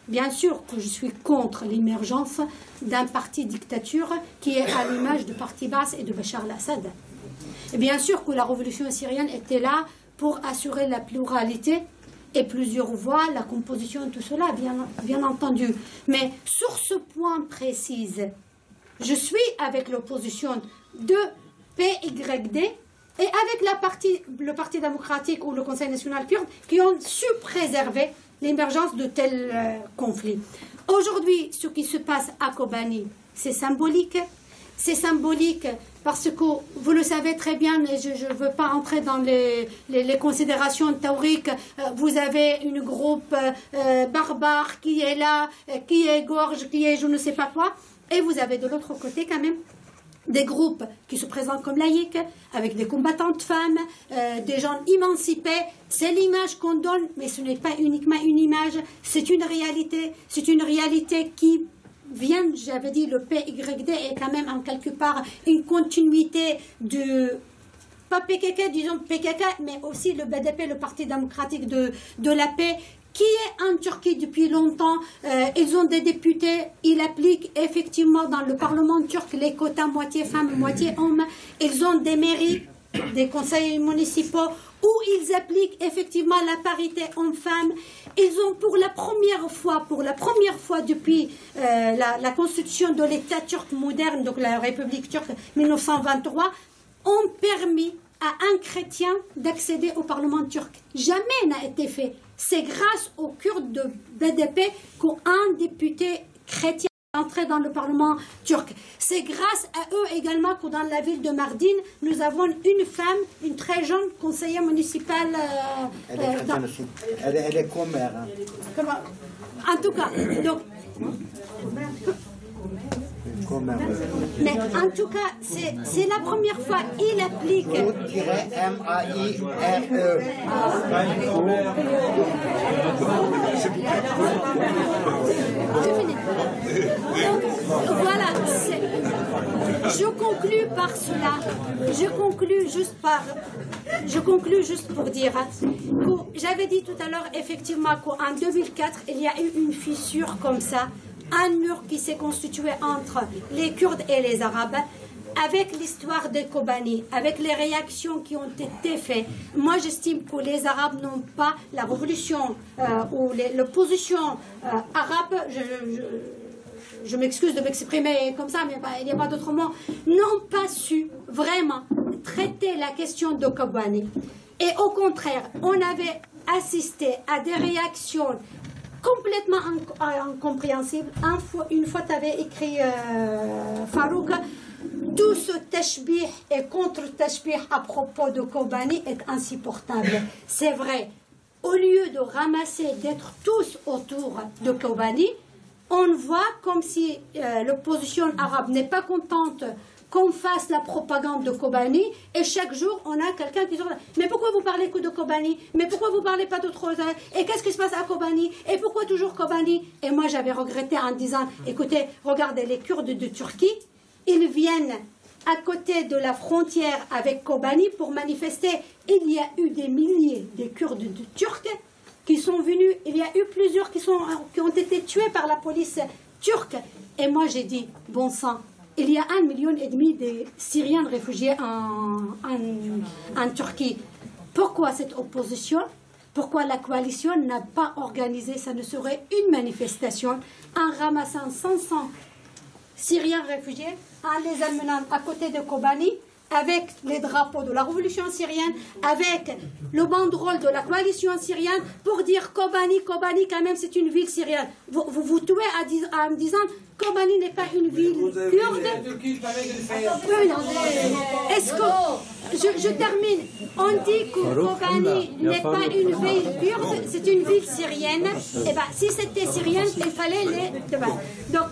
Bien sûr que je suis contre l'émergence d'un parti dictature qui est à l'image du parti Baas et de Bachar al-Assad. Et bien sûr que la révolution syrienne était là pour assurer la pluralité et plusieurs voix, la composition, tout cela, bien entendu. Mais sur ce point précis, je suis avec l'opposition de PYD et avec le Parti démocratique ou le Conseil national kurde qui ont su préserver l'émergence de tels conflits. Aujourd'hui, ce qui se passe à Kobani, c'est symbolique. C'est symbolique parce que, vous le savez très bien, et je ne veux pas entrer dans les considérations théoriques, vous avez une groupe barbare qui est là, qui égorge, qui est je ne sais pas quoi, et vous avez de l'autre côté quand même des groupes qui se présentent comme laïcs, avec des combattantes femmes, des gens émancipés. C'est l'image qu'on donne, mais ce n'est pas uniquement une image, c'est une réalité qui vient, j'avais dit, le PYD est quand même en quelque part une continuité de, pas PKK, disons PKK, mais aussi le BDP, le Parti démocratique de la paix, qui est en Turquie depuis longtemps. Ils ont des députés, ils appliquent effectivement dans le Parlement turc les quotas moitié femmes, moitié hommes. Ils ont des mairies, des conseils municipaux où ils appliquent effectivement la parité homme-femme. Ils ont pour la première fois depuis la constitution de l'État turc moderne, donc la République turque 1923, ont permis à un chrétien d'accéder au Parlement turc. Jamais n'a été fait. C'est grâce aux Kurdes de BDP qu'un député chrétien entrer dans le Parlement turc. C'est grâce à eux également que dans la ville de Mardin, nous avons une femme, une très jeune conseillère municipale. Elle est chrétienne aussi. Elle est commère. Hein. En tout cas, donc. Mais en tout cas, c'est la première fois qu'il applique. O-M-A-I-R-E. J'ai fini. Donc, voilà. Je conclus par cela. Je conclus juste pour dire que j'avais dit tout à l'heure effectivement qu'en 2004, il y a eu une fissure comme ça. Un mur qui s'est constitué entre les Kurdes et les Arabes, avec l'histoire de Kobani, avec les réactions qui ont été faites. Moi, j'estime que les Arabes n'ont pas la révolution ou l'opposition arabe. Je m'excuse de m'exprimer comme ça, mais il n'y a pas d'autre mot. N'ont pas su vraiment traiter la question de Kobani. Et au contraire, on avait assisté à des réactions complètement incompréhensible. Une fois, tu avais écrit, Farouk, tout ce tashbih et contre-tashbih à propos de Kobani est insupportable. C'est vrai. Au lieu de ramasser, d'être tous autour de Kobani, on voit comme si l'opposition arabe n'est pas contente qu'on fasse la propagande de Kobani, et chaque jour, on a quelqu'un qui dit « Mais pourquoi vous parlez que de Kobani? Mais pourquoi vous ne parlez pas d'autres choses? Et qu'est-ce qui se passe à Kobani? Et pourquoi toujours Kobani ?» Et moi, j'avais regretté en disant « Écoutez, regardez, les Kurdes de Turquie, ils viennent à côté de la frontière avec Kobani pour manifester. Il y a eu des milliers de Kurdes de Turcs qui sont venus, il y a eu plusieurs qui ont été tués par la police turque. Et moi, j'ai dit « Bon sang, il y a 1,5 million de Syriens réfugiés en Turquie. Pourquoi cette opposition? Pourquoi la coalition n'a pas organisé, ça ne serait une manifestation, en ramassant 500 Syriens réfugiés, en les amenant à côté de Kobani, avec les drapeaux de la révolution syrienne, avec le banderole de la coalition syrienne, pour dire Kobani, quand même, c'est une ville syrienne. Vous tuez en disant Kobani n'est pas une ville kurde. Est-ce que... Je termine. On dit que Kobani n'est pas une ville kurde, c'est une ville syrienne. Eh bien, si c'était syrienne, il fallait les... Donc,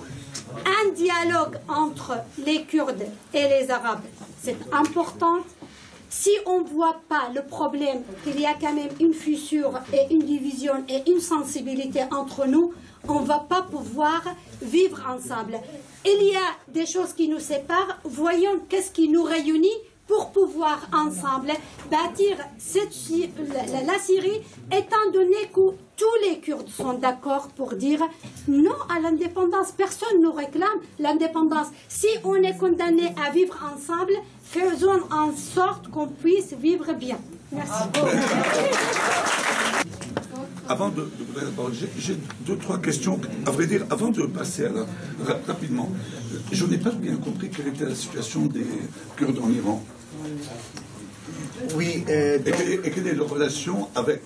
un dialogue entre les Kurdes et les Arabes, c'est important. Si on ne voit pas le problème, qu'il y a quand même une fissure et une division et une sensibilité entre nous, on ne va pas pouvoir vivre ensemble. Il y a des choses qui nous séparent. Voyons qu'est-ce qui nous réunit pour pouvoir ensemble bâtir la Syrie, étant donné que tous les Kurdes sont d'accord pour dire non à l'indépendance. Personne ne réclame l'indépendance. Si on est condamné à vivre ensemble, faisons en sorte qu'on puisse vivre bien. Merci. Avant de vous donner la parole, j'ai 2-3 questions. À vrai dire, avant de passer à rapidement, je n'ai pas bien compris quelle était la situation des Kurdes en Iran. Oui. Et quelle est leur relation avec,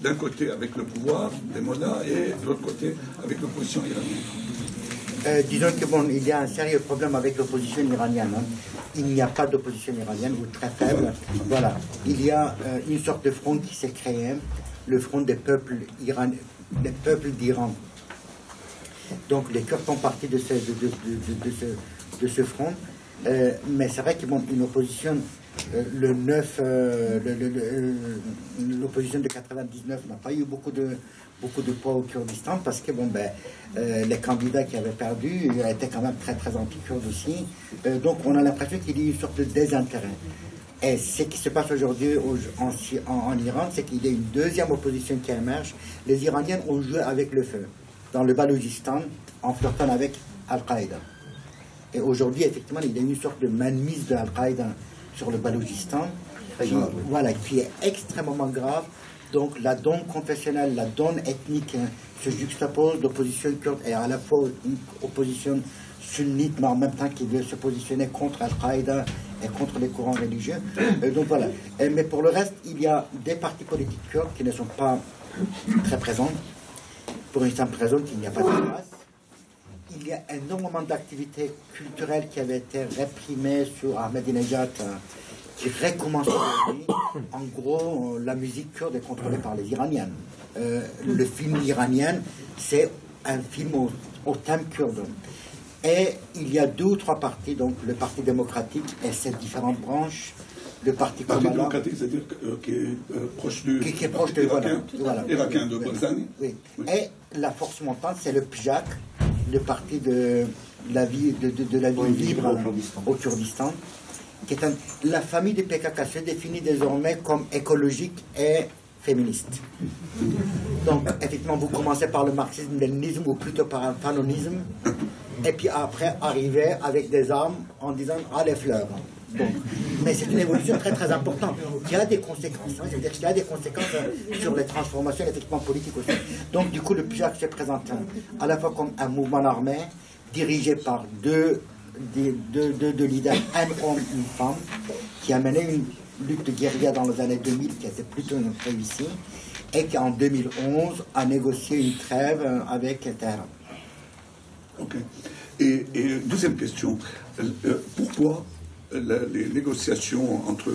d'un côté, avec le pouvoir des mollahs et de l'autre côté, avec l'opposition iranienne? Disons que bon, il y a un sérieux problème avec l'opposition iranienne. Hein. Il n'y a pas d'opposition iranienne, ou très faible. Voilà. Il y a une sorte de front qui s'est créé, le front des peuples d'Iran. Donc les Kurdes font partie de ce front. Mais c'est vrai qu'il y a une opposition, l'opposition de 99 n'a pas eu beaucoup de poids au Kurdistan, parce que les candidats qui avaient perdu étaient quand même très très anti-kurdes aussi. Donc on a l'impression qu'il y a une sorte de désintérêt. Et ce qui se passe aujourd'hui en Iran, c'est qu'il y a une deuxième opposition qui émerge. Les Iraniens ont joué avec le feu dans le Baloutchistan en flirtant avec Al-Qaïda. Et aujourd'hui, effectivement, il y a une sorte de mainmise de Al-Qaïda sur le Baloutchistan qui est extrêmement grave. Donc la donne confessionnelle, la donne ethnique se juxtapose. L'opposition kurde est à la fois une opposition sunnite, mais en même temps qui veut se positionner contre Al-Qaïda et contre les courants religieux. Donc voilà. Mais pour le reste, il y a des partis politiques kurdes qui ne sont pas très présents, pour une simple raison qu'il n'y a pas de place. qu'il y a énormément d'activités culturelles qui avaient été réprimées sur Ahmadinejad, qui recommence aujourd'hui. En gros, la musique kurde est contrôlée par les Iraniens. Le film iranien, c'est un film au thème kurde. Et il y a 2 ou 3 partis, donc le Parti démocratique et ses différentes branches. Le Parti démocratique, c'est-à-dire qui est proche du qui est proche de irakien de Barzani. Oui. Et la force montante, c'est le PJAK, le parti de la vie libre au Kurdistan. Qui est la famille du PKK se définit désormais comme écologique et féministe. Donc, effectivement, vous commencez par le marxisme-léninisme ou plutôt par un fanonisme, et puis après, arriver avec des armes en disant « ah, les fleurs ». Donc, mais c'est une évolution très très importante qui a des conséquences, c'est-à-dire qu'il y a des conséquences sur les transformations effectivement politiques aussi. Donc du coup le PJAK se présente à la fois comme un mouvement armé dirigé par deux leaders, un homme, une femme, qui a mené une lutte de guérilla dans les années 2000 qui a été plutôt réussie et qui en 2011 a négocié une trêve avec Téhéran. Ok. Et deuxième question, pourquoi les négociations entre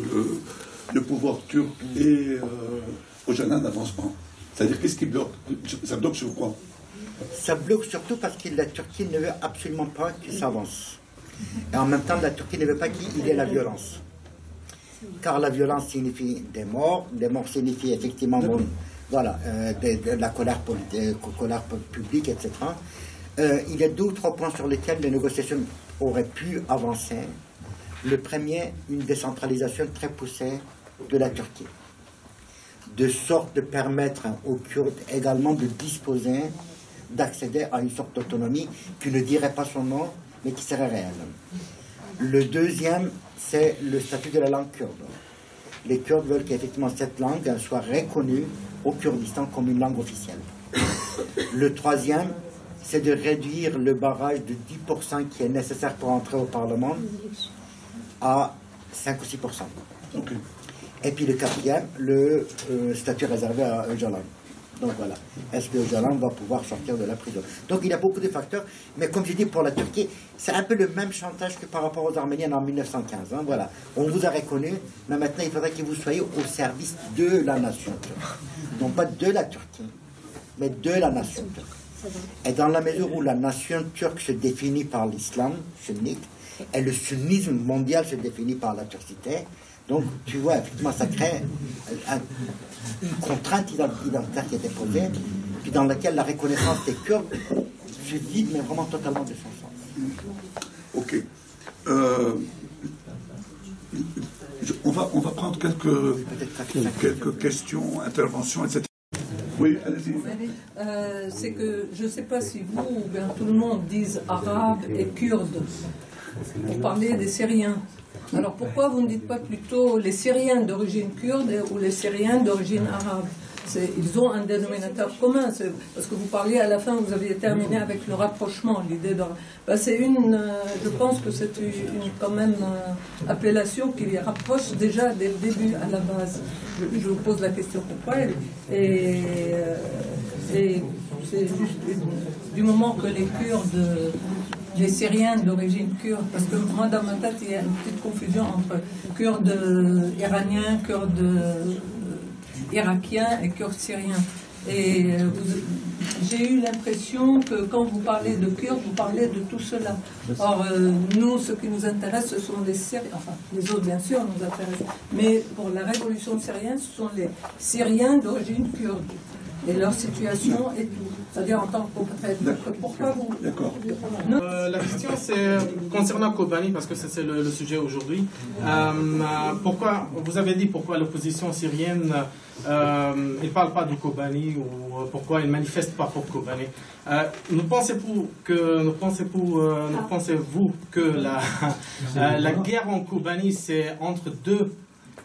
le pouvoir turc et Öcalan n'avancent pas? C'est-à-dire, qu'est-ce qui bloque? Ça bloque sur quoi? Ça bloque surtout parce que la Turquie ne veut absolument pas qu'il s'avance. Et en même temps, la Turquie ne veut pas qu'il y ait la violence. Car la violence signifie des morts signifient effectivement de la colère publique, etc. Il y a 2 ou 3 points sur lesquels les négociations auraient pu avancer. Le premier, une décentralisation très poussée de la Turquie, de sorte de permettre aux Kurdes également de disposer, d'accéder à une sorte d'autonomie qui ne dirait pas son nom, mais qui serait réelle. Le deuxième, c'est le statut de la langue kurde. Les Kurdes veulent qu'effectivement cette langue soit reconnue au Kurdistan comme une langue officielle. Le troisième, c'est de réduire le barrage de 10% qui est nécessaire pour entrer au Parlement à 5 ou 6%. Okay. Et puis le quatrième, le statut réservé à Öcalan. Donc voilà, est-ce que Öcalan va pouvoir sortir de la prison? Donc il y a beaucoup de facteurs, mais comme je dis pour la Turquie, c'est un peu le même chantage que par rapport aux Arméniens en 1915. Hein, voilà, on vous a reconnu, mais maintenant il faudrait que vous soyez au service de la nation turque. Non pas de la Turquie, mais de la nation turque. Et dans la mesure où la nation turque se définit par l'islam sunnite, et le sunnisme mondial se définit par la turcité. Donc, tu vois, effectivement, ça crée une contrainte identitaire qui était posée, puis dans laquelle la reconnaissance des Kurdes se vide, mais vraiment totalement de son sens. Ok. On va prendre quelques questions, interventions, etc. Oui, allez-y. C'est que je ne sais pas si vous ou bien tout le monde disent arabe et kurde pour parler des Syriens. Alors pourquoi vous ne dites pas plutôt les Syriens d'origine kurde ou les Syriens d'origine arabe? Ils ont un dénominateur commun, parce que vous parliez à la fin, vous aviez terminé avec le rapprochement, l'idée de... je pense que c'est quand même appellation qui les rapproche déjà dès le début, à la base. Je vous pose la question pourquoi, et c'est juste du moment que les Kurdes, les Syriens d'origine kurde, parce que moi dans ma tête il y a une petite confusion entre Kurdes iraniens, Kurdes irakiens et Kurdes syriens. Et j'ai eu l'impression que quand vous parlez de Kurdes, vous parlez de tout cela. Or, nous, ce qui nous intéresse, ce sont les Syriens, enfin, les autres, bien sûr, nous intéressent. Mais pour la révolution syrienne, ce sont les Syriens d'origine kurde. Et leur situation et tout. C'est-à-dire en tant que prophète. Pourquoi vous... D'accord. La question, c'est concernant Kobani, parce que c'est le sujet aujourd'hui. Pourquoi, vous avez dit pourquoi l'opposition syrienne ne parle pas de Kobani, ou pourquoi elle ne manifeste pas pour Kobani. Pensez-vous que la guerre en Kobani, c'est entre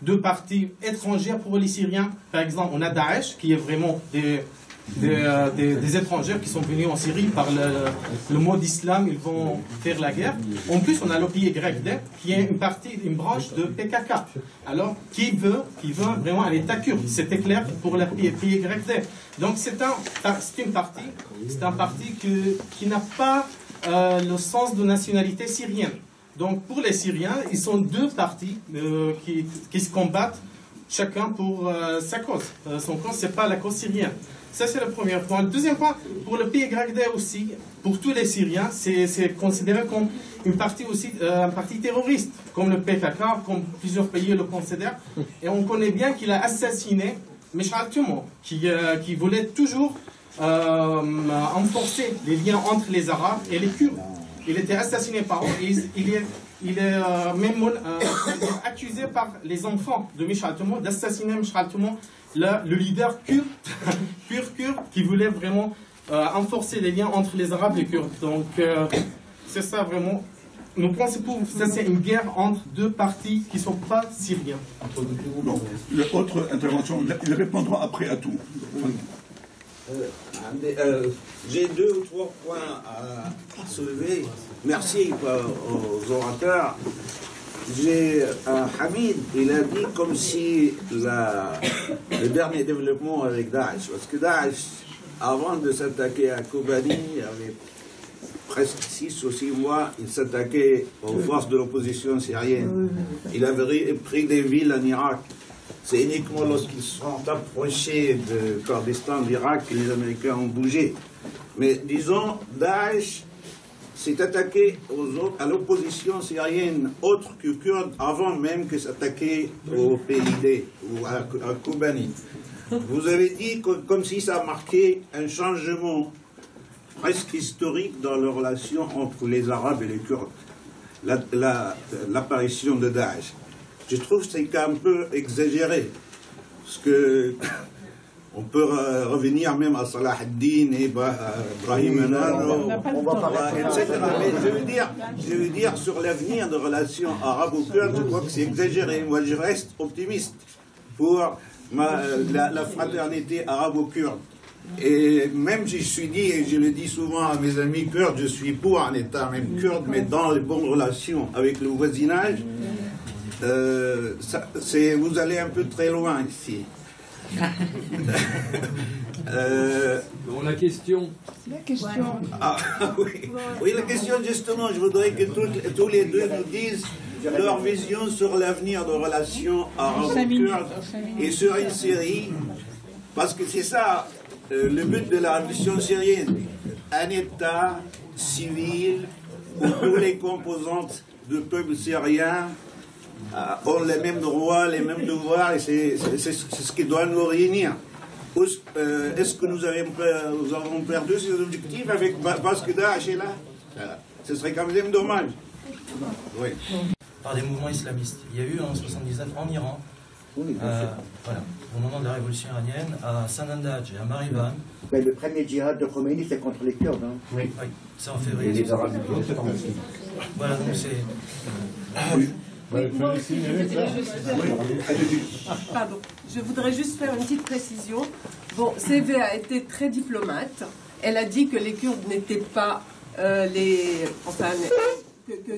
deux parties étrangères pour les Syriens? Par exemple, on a Daesh, qui est vraiment des étrangers qui sont venus en Syrie par le mot d'islam, ils vont faire la guerre. En plus, on a l'OPYD, qui est une branche de PKK. Alors, qui veut vraiment aller à Kurde? C'était clair pour la PYD. Donc, c'est un parti qui n'a pas le sens de nationalité syrienne. Donc pour les Syriens, ils sont deux partis qui se combattent chacun pour sa cause. Son cause, ce n'est pas la cause syrienne. Ça, c'est le premier point. Le deuxième point, pour le PYD aussi, pour tous les Syriens, c'est considéré comme une partie aussi, un parti terroriste, comme le PKK, comme plusieurs pays le considèrent. Et on connaît bien qu'il a assassiné Meshal Toumo, qui voulait toujours renforcer les liens entre les Arabes et les Kurdes. Il était assassiné par eux et il est même accusé par les enfants de Meshal Toumo d'assassiner Meshal Toumo, le leader kurde, pur kurde, qui voulait vraiment renforcer les liens entre les Arabes et les Kurdes. Donc c'est ça vraiment. Nous pensons que ça c'est une guerre entre deux partis qui ne sont pas syriens. Bon, l'autre intervention, ils répondront après à tout. J'ai 2 ou 3 points à soulever. Merci aux orateurs. Hamid, il a dit comme si le dernier développement avec Daesh, parce que Daesh, avant de s'attaquer à Kobani, il y avait presque 6 ou 6 mois, il s'attaquait aux forces de l'opposition syrienne. Il avait pris des villes en Irak. C'est uniquement lorsqu'ils sont approchés de Kurdistan, d'Irak, que les Américains ont bougé. Mais disons, Daesh s'est attaqué à l'opposition syrienne autre que kurde avant même que s'attaquer au PYD ou à Kobani. Vous avez dit comme si ça marquait un changement presque historique dans la relation entre les Arabes et les Kurdes, l'apparition de Daesh. Je trouve que c'est un peu exagéré, parce que on peut revenir même à Salah ad-Din et Ibrahim Anano, etc. Mais je veux dire sur l'avenir de relations arabo-kurdes, je crois que c'est exagéré. Moi, je reste optimiste pour la fraternité arabo-kurde. Et même si je suis dit, et je le dis souvent à mes amis kurdes, je suis pour un État même kurde, mais dans les bonnes relations avec le voisinage, vous allez un peu très loin ici. La question. Ah, oui, la question justement, je voudrais que tous les deux nous disent leur vision sur l'avenir de relations arabo-kurdes et sur une Syrie, parce que c'est ça le but de la révolution syrienne, un État civil où toutes les composantes du peuple syrien ont les mêmes droits, les mêmes devoirs, et c'est ce qui doit nous réunir. Est-ce que nous avons perdu ces objectifs parce que Daesh est là? Ce serait quand même dommage. Oui. Par des mouvements islamistes. Il y a eu en 1979 en Iran, voilà, au moment de la révolution iranienne, à Sanandaj et à Marivan. Mais le premier djihad de Khomeini, c'est contre les Kurdes. Hein. Oui, c'est en février. Les Arabes. Voilà, donc c'est... Pardon, je voudrais juste faire une petite précision. Bon, CV a été très diplomate. Elle a dit que les Kurdes n'étaient pas que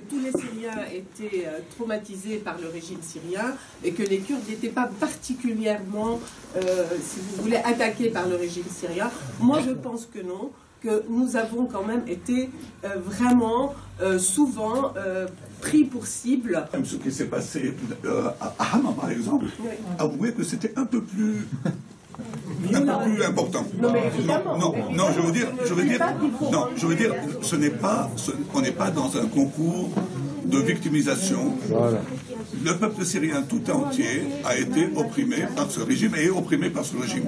tous les Syriens étaient traumatisés par le régime syrien et que les Kurdes n'étaient pas particulièrement, si vous voulez, attaqués par le régime syrien. Moi, je pense que non, que nous avons quand même été vraiment souvent pris pour cible. Même ce qui s'est passé à Hama, par exemple, avouez que c'était un peu plus important. Non, je veux dire, on n'est pas dans un concours de victimisation. Voilà. Le peuple syrien tout entier a été opprimé par ce régime et est opprimé par ce régime.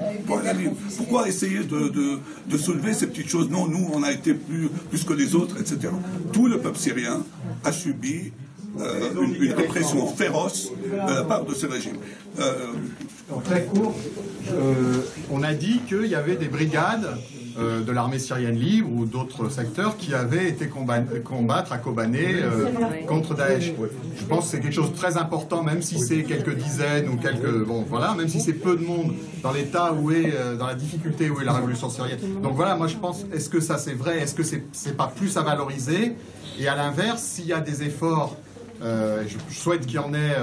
Pourquoi essayer de soulever ces petites choses? Non, nous, on a été plus que les autres, etc. Tout le peuple syrien a subi une répression féroce de la part de ce régime. En très court, on a dit qu'il y avait des brigades de l'armée syrienne libre ou d'autres secteurs qui avaient été combattre à Kobané contre Daesh. Je pense que c'est quelque chose de très important, même si c'est quelques dizaines ou quelques... Bon, voilà, même si c'est peu de monde dans l'état où est, dans la difficulté où est la révolution syrienne. Donc voilà, moi je pense, est-ce que ça c'est vrai? Est-ce que c'est pas plus à valoriser? Et à l'inverse, s'il y a des efforts Je souhaite qu'il y en ait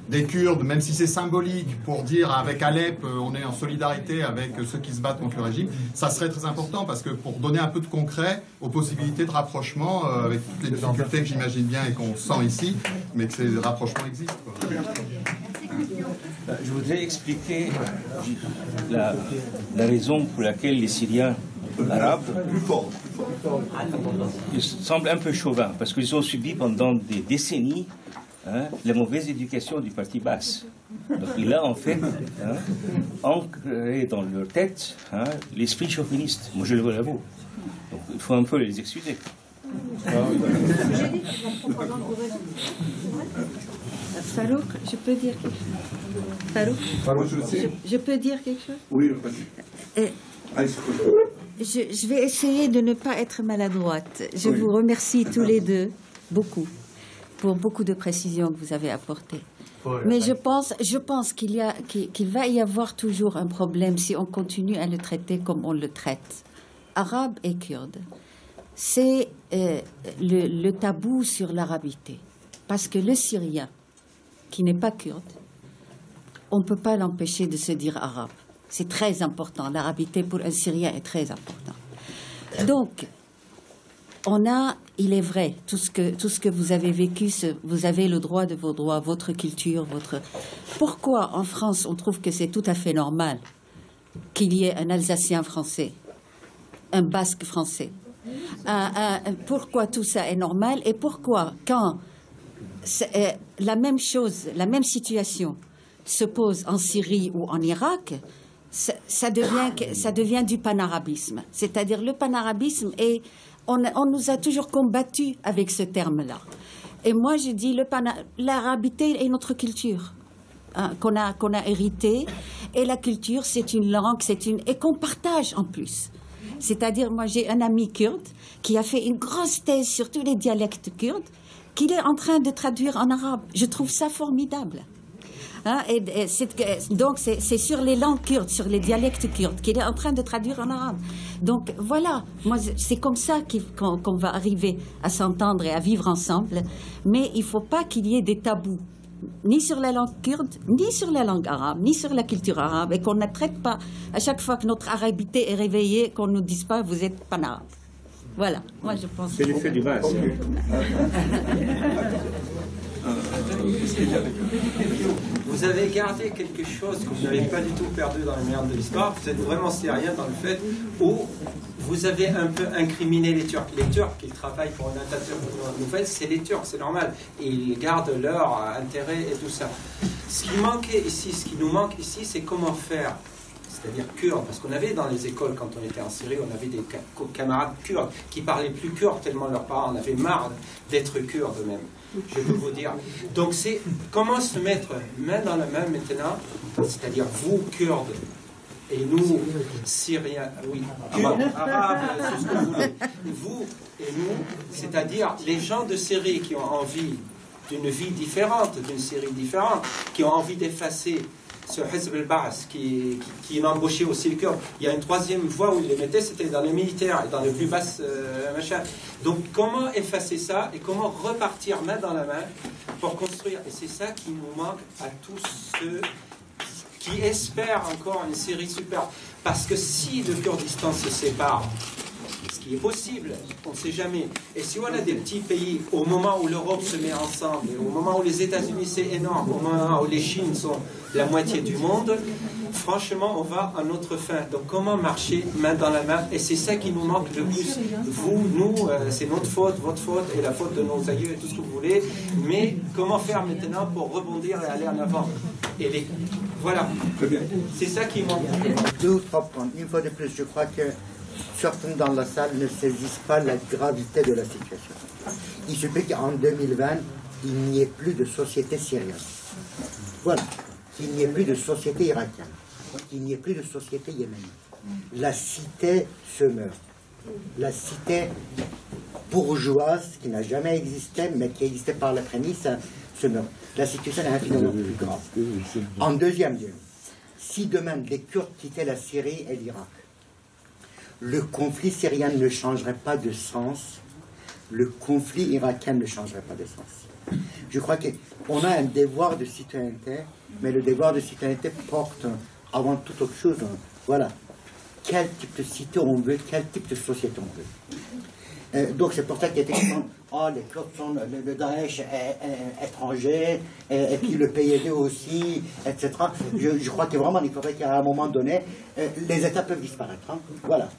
des Kurdes, même si c'est symbolique, pour dire avec Alep, on est en solidarité avec ceux qui se battent contre le régime. Ça serait très important parce que pour donner un peu de concret aux possibilités de rapprochement, avec toutes les difficultés que j'imagine bien et qu'on sent ici, mais que ces rapprochements existent. Je voudrais expliquer la raison pour laquelle les Syriens arabes ils semblent un peu chauvins, parce qu'ils ont subi pendant des décennies la mauvaise éducation du parti basse. Donc il a en fait ancré dans leur tête l'esprit chauviniste. Moi je le l'avoue. Donc il faut un peu les excuser. Farouk, je peux dire quelque chose? Farouk, je peux dire quelque chose? Oui, vas-y. Je vais essayer de ne pas être maladroite. Je vous remercie tous les deux beaucoup pour beaucoup de précisions que vous avez apportées. Mais je pense qu'il va y avoir toujours un problème si on continue à le traiter comme on le traite. Arabe et kurde. C'est le tabou sur l'arabité. Parce que le Syrien, qui n'est pas kurde, on ne peut pas l'empêcher de se dire arabe. C'est très important. L'arabité pour un Syrien est très important. Donc, il est vrai, tout ce que vous avez vécu, vous avez le droit de vos droits, votre culture, Pourquoi en France on trouve que c'est tout à fait normal qu'il y ait un Alsacien français, un Basque français? Pourquoi tout ça est normal et pourquoi quand la même chose, la même situation se pose en Syrie ou en Irak, ça devient du panarabisme. C'est-à-dire le panarabisme, et on nous a toujours combattu avec ce terme-là. Et moi, je dis l'arabité est notre culture qu'on a héritée, et la culture, c'est une langue, et qu'on partage en plus. C'est-à-dire, moi, j'ai un ami kurde qui a fait une grosse thèse sur tous les dialectes kurdes, qu'il est en train de traduire en arabe. Je trouve ça formidable. Donc, c'est sur les langues kurdes, sur les dialectes kurdes, qu'il est en train de traduire en arabe. Donc, voilà, moi, c'est comme ça qu'on va arriver à s'entendre et à vivre ensemble. Mais il ne faut pas qu'il y ait des tabous, ni sur la langue kurde, ni sur la langue arabe, ni sur la culture arabe, et qu'on ne traite pas, à chaque fois que notre arabité est réveillée, qu'on ne nous dise pas « vous n'êtes pas arabe ». Voilà, moi je pense que... C'est l'effet du vase. Vous avez gardé quelque chose que vous n'avez pas du tout perdu dans le méandre de l'histoire. Vous êtes vraiment syrien dans le fait où vous avez un peu incriminé les Turcs. Les Turcs, ils travaillent pour une Atatürk nouvelle, c'est les Turcs, c'est normal. Et ils gardent leur intérêt et tout ça. Ce qui manquait ici, ce qui nous manque ici, c'est comment faire. C'est-à-dire kurde, parce qu'on avait dans les écoles, quand on était en Syrie, on avait des camarades kurdes qui parlaient plus kurde tellement leurs parents en avaient marre d'être kurdes eux-mêmes. Je peux vous dire. Donc c'est comment se mettre main dans la main maintenant, c'est-à-dire vous kurdes et nous Syriens, oui, kurdes, arabes, c'est ce que vous voulez. Vous et nous, c'est-à-dire les gens de Syrie qui ont envie d'une vie différente, d'une Syrie différente, qui ont envie d'effacer ce Hizb al-Ba'ath qui embauchait aussi le Kurdes. Il y a une troisième voie où il les mettait, c'était dans les militaires et dans les plus basses machins. Donc comment effacer ça et comment repartir main dans la main pour construire. Et c'est ça qui nous manque à tous ceux qui espèrent encore une Syrie super. Parce que si le Kurdistan se sépare, ce qui est possible, on ne sait jamais. Et si on a des petits pays, au moment où l'Europe se met ensemble, et au moment où les États-Unis c'est énorme, au moment où les Chines sont la moitié du monde, franchement, on va à notre fin. Donc comment marcher main dans la main? Et c'est ça qui nous manque le plus. Vous, nous, c'est notre faute, votre faute, et la faute de nos aïeux, et tout ce que vous voulez. Mais comment faire maintenant pour rebondir et aller en avant? Et voilà. C'est ça qui manque. Deux ou trois points. Une fois de plus, je crois que certains dans la salle ne saisissent pas la gravité de la situation. Il se peut qu'en 2020, il n'y ait plus de société syrienne. Voilà. Qu'il n'y ait plus de société irakienne. Qu'il n'y ait plus de société yéménite. La cité se meurt. La cité bourgeoise, qui n'a jamais existé, mais qui existait par la prémisse, se meurt. La situation est infiniment plus grave. En deuxième lieu, si demain les Kurdes quittaient la Syrie et l'Irak, le conflit syrien ne changerait pas de sens le conflit irakien ne changerait pas de sens. Je crois qu'on a un devoir de citoyenneté, mais le devoir de citoyenneté porte avant toute autre chose, voilà, quel type de cité on veut, quel type de société on veut. Donc c'est pour ça qu'il y a des gens, oh, les Kurdes sont le Daesh est étranger, et puis le PYD aussi, etc. Je crois que vraiment il faudrait qu'à un moment donné, les États peuvent disparaître. Hein. Voilà,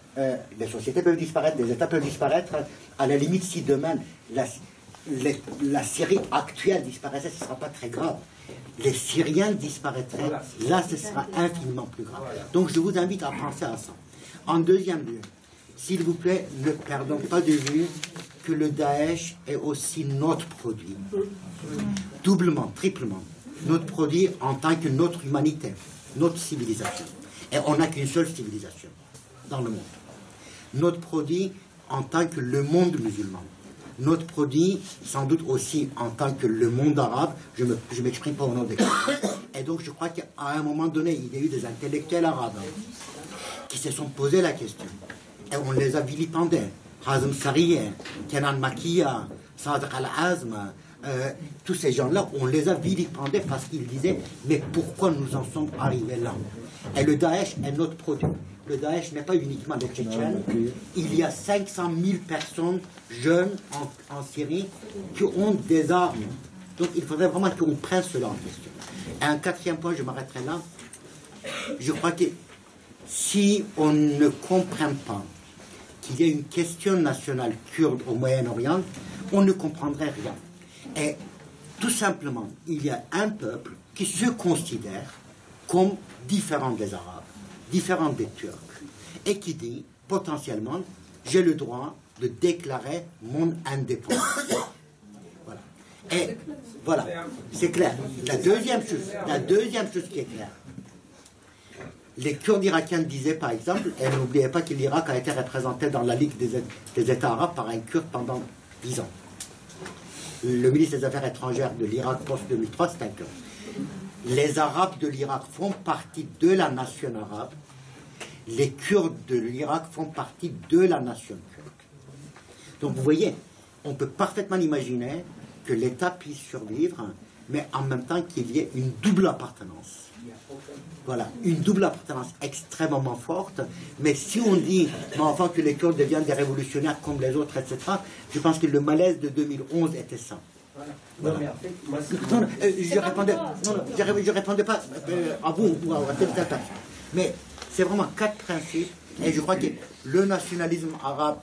les sociétés peuvent disparaître, les États peuvent disparaître. À la limite, si demain la Syrie actuelle disparaissait, ce ne sera pas très grave. Les Syriens disparaîtraient, là ce sera infiniment plus grave. Donc je vous invite à penser à ça. En deuxième lieu, s'il vous plaît, ne perdons pas de vue que le Daesh est aussi notre produit. Doublement, triplement. Notre produit en tant que notre humanité, notre civilisation. Et on n'a qu'une seule civilisation dans le monde. Notre produit en tant que le monde musulman. Notre produit, sans doute aussi en tant que le monde arabe, je ne m'exprime pas au nom des chrétiens. Et donc je crois qu'à un moment donné, il y a eu des intellectuels arabes qui se sont posés la question. Et on les a vilipendés. Hazm Sariyeh, Kenan Makia, Sadr al-Azm, tous ces gens-là, on les a vilipendés parce qu'ils disaient « Mais pourquoi nous en sommes arrivés là ?» Et le Daesh est notre produit. Le Daesh n'est pas uniquement les Tchétchènes. Il y a 500 000 personnes jeunes en Syrie qui ont des armes. Donc il faudrait vraiment qu'on prenne cela en question. Et un quatrième point, je m'arrêterai là. Je crois que si on ne comprend pas qu'il y a une question nationale kurde au Moyen-Orient, on ne comprendrait rien. Et tout simplement, il y a un peuple qui se considère comme différent des Arabes, différent des Turcs, et qui dit potentiellement, j'ai le droit de déclarer mon indépendance. Voilà. Et voilà, c'est clair. La deuxième chose qui est claire, les Kurdes irakiens disaient par exemple, et n'oubliez pas que l'Irak a été représenté dans la Ligue des États arabes par un Kurde pendant 10 ans. Le ministre des Affaires étrangères de l'Irak post-2003, c'est un Kurde. Les Arabes de l'Irak font partie de la nation arabe. Les Kurdes de l'Irak font partie de la nation kurde. Donc vous voyez, on peut parfaitement imaginer que l'État puisse survivre, mais en même temps qu'il y ait une double appartenance. Voilà, une double appartenance extrêmement forte. Mais si on dit, mais enfin, que les Kurdes deviennent des révolutionnaires comme les autres, etc., je pense que le malaise de 2011 était ça. Voilà. Je répondais pas à vous ou à cette attaque. Mais c'est vraiment 4 principes. Et je crois que le nationalisme arabe,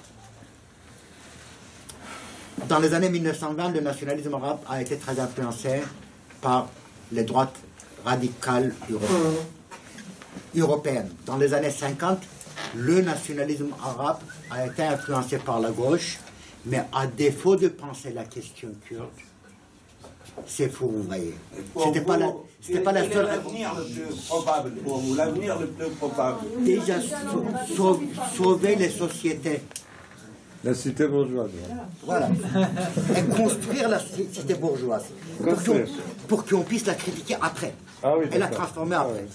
dans les années 1920, le nationalisme arabe a été très influencé par les droites radicales européennes. Dans les années 50, le nationalisme arabe a été influencé par la gauche, mais à défaut de penser la question kurde, c'est faux, vous voyez. C'était pas la seule. L'avenir le plus probable pour vous, l'avenir le plus probable. Déjà, sauver les sociétés. La cité bourgeoise. Voilà. Et construire la cité bourgeoise. Pour qu'on puisse la critiquer après. Ah oui, et la transformer après.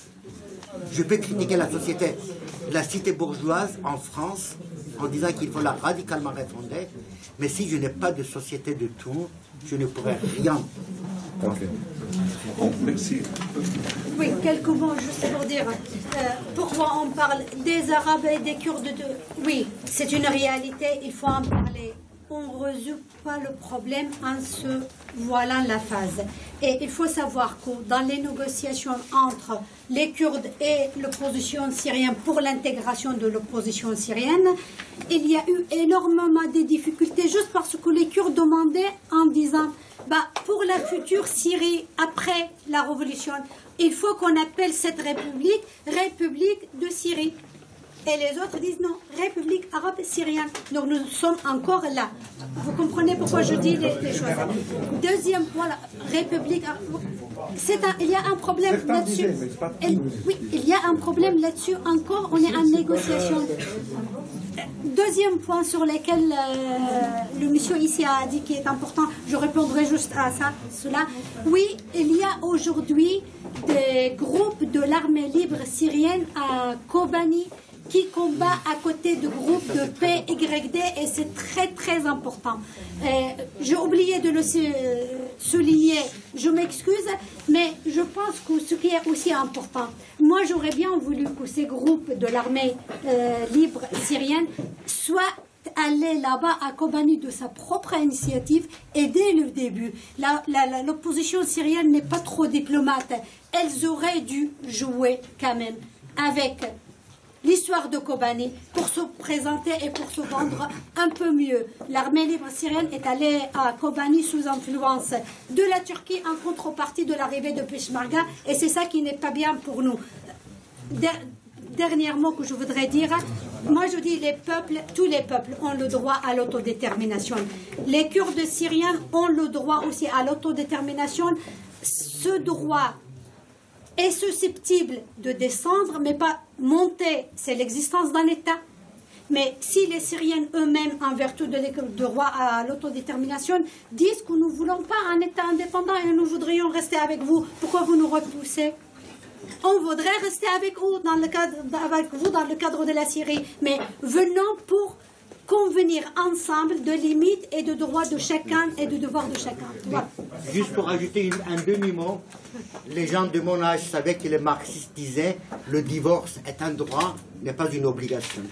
Je peux critiquer la société, la cité bourgeoise en France, en disant qu'il faut la radicalement refonder. Mais si je n'ai pas de société de tout, je ne pourrai rien. Bon, merci. Oui, quelques mots juste pour dire pourquoi on parle des Arabes et des Kurdes. Oui, c'est une réalité, il faut en parler. On ne résout pas le problème en se voilant la face. Et il faut savoir que dans les négociations entre les Kurdes et l'opposition syrienne pour l'intégration de l'opposition syrienne, il y a eu énormément de difficultés juste parce que les Kurdes demandaient en disant pour la future Syrie après la révolution, il faut qu'on appelle cette république République de Syrie. Et les autres disent non, République arabe syrienne. Donc nous sommes encore là. Vous comprenez pourquoi je dis les choses. Deuxième point, la République arabe. Il y a un problème là-dessus. Oui, il y a un problème là-dessus encore. On est en négociation. Deuxième point sur lequel le monsieur ici a dit qu'il est important, je répondrai juste à cela. Oui, il y a aujourd'hui des groupes de l'armée libre syrienne à Kobani qui combat à côté du groupe de PYD et c'est très très important. J'ai oublié de le souligner, je m'excuse, mais je pense que ce qui est aussi important, moi j'aurais bien voulu que ces groupes de l'armée libre syrienne soient aller là-bas à Kobani de sa propre initiative et dès le début. L'opposition syrienne n'est pas trop diplomate. Elles auraient dû jouer quand même avec l'histoire de Kobani pour se présenter et pour se vendre un peu mieux. L'armée libre syrienne est allée à Kobani sous influence de la Turquie en contrepartie de l'arrivée de Peshmerga et c'est ça qui n'est pas bien pour nous. Dernier mot que je voudrais dire, moi je dis les peuples, tous les peuples ont le droit à l'autodétermination. Les Kurdes syriens ont le droit aussi à l'autodétermination. Ce droit est susceptible de descendre, mais pas monter. C'est l'existence d'un État. Mais si les Syriens eux-mêmes, en vertu de droit à l'autodétermination, disent que nous ne voulons pas un État indépendant et nous voudrions rester avec vous, pourquoi vous nous repoussez ? On voudrait rester avec vous dans le cadre de la Syrie, mais venons pour convenir ensemble de limites et de droits de chacun et de devoirs de chacun. Voilà. Juste pour ajouter un demi-mot, les gens de mon âge savaient que les marxistes disaient le divorce est un droit, n'est pas une obligation.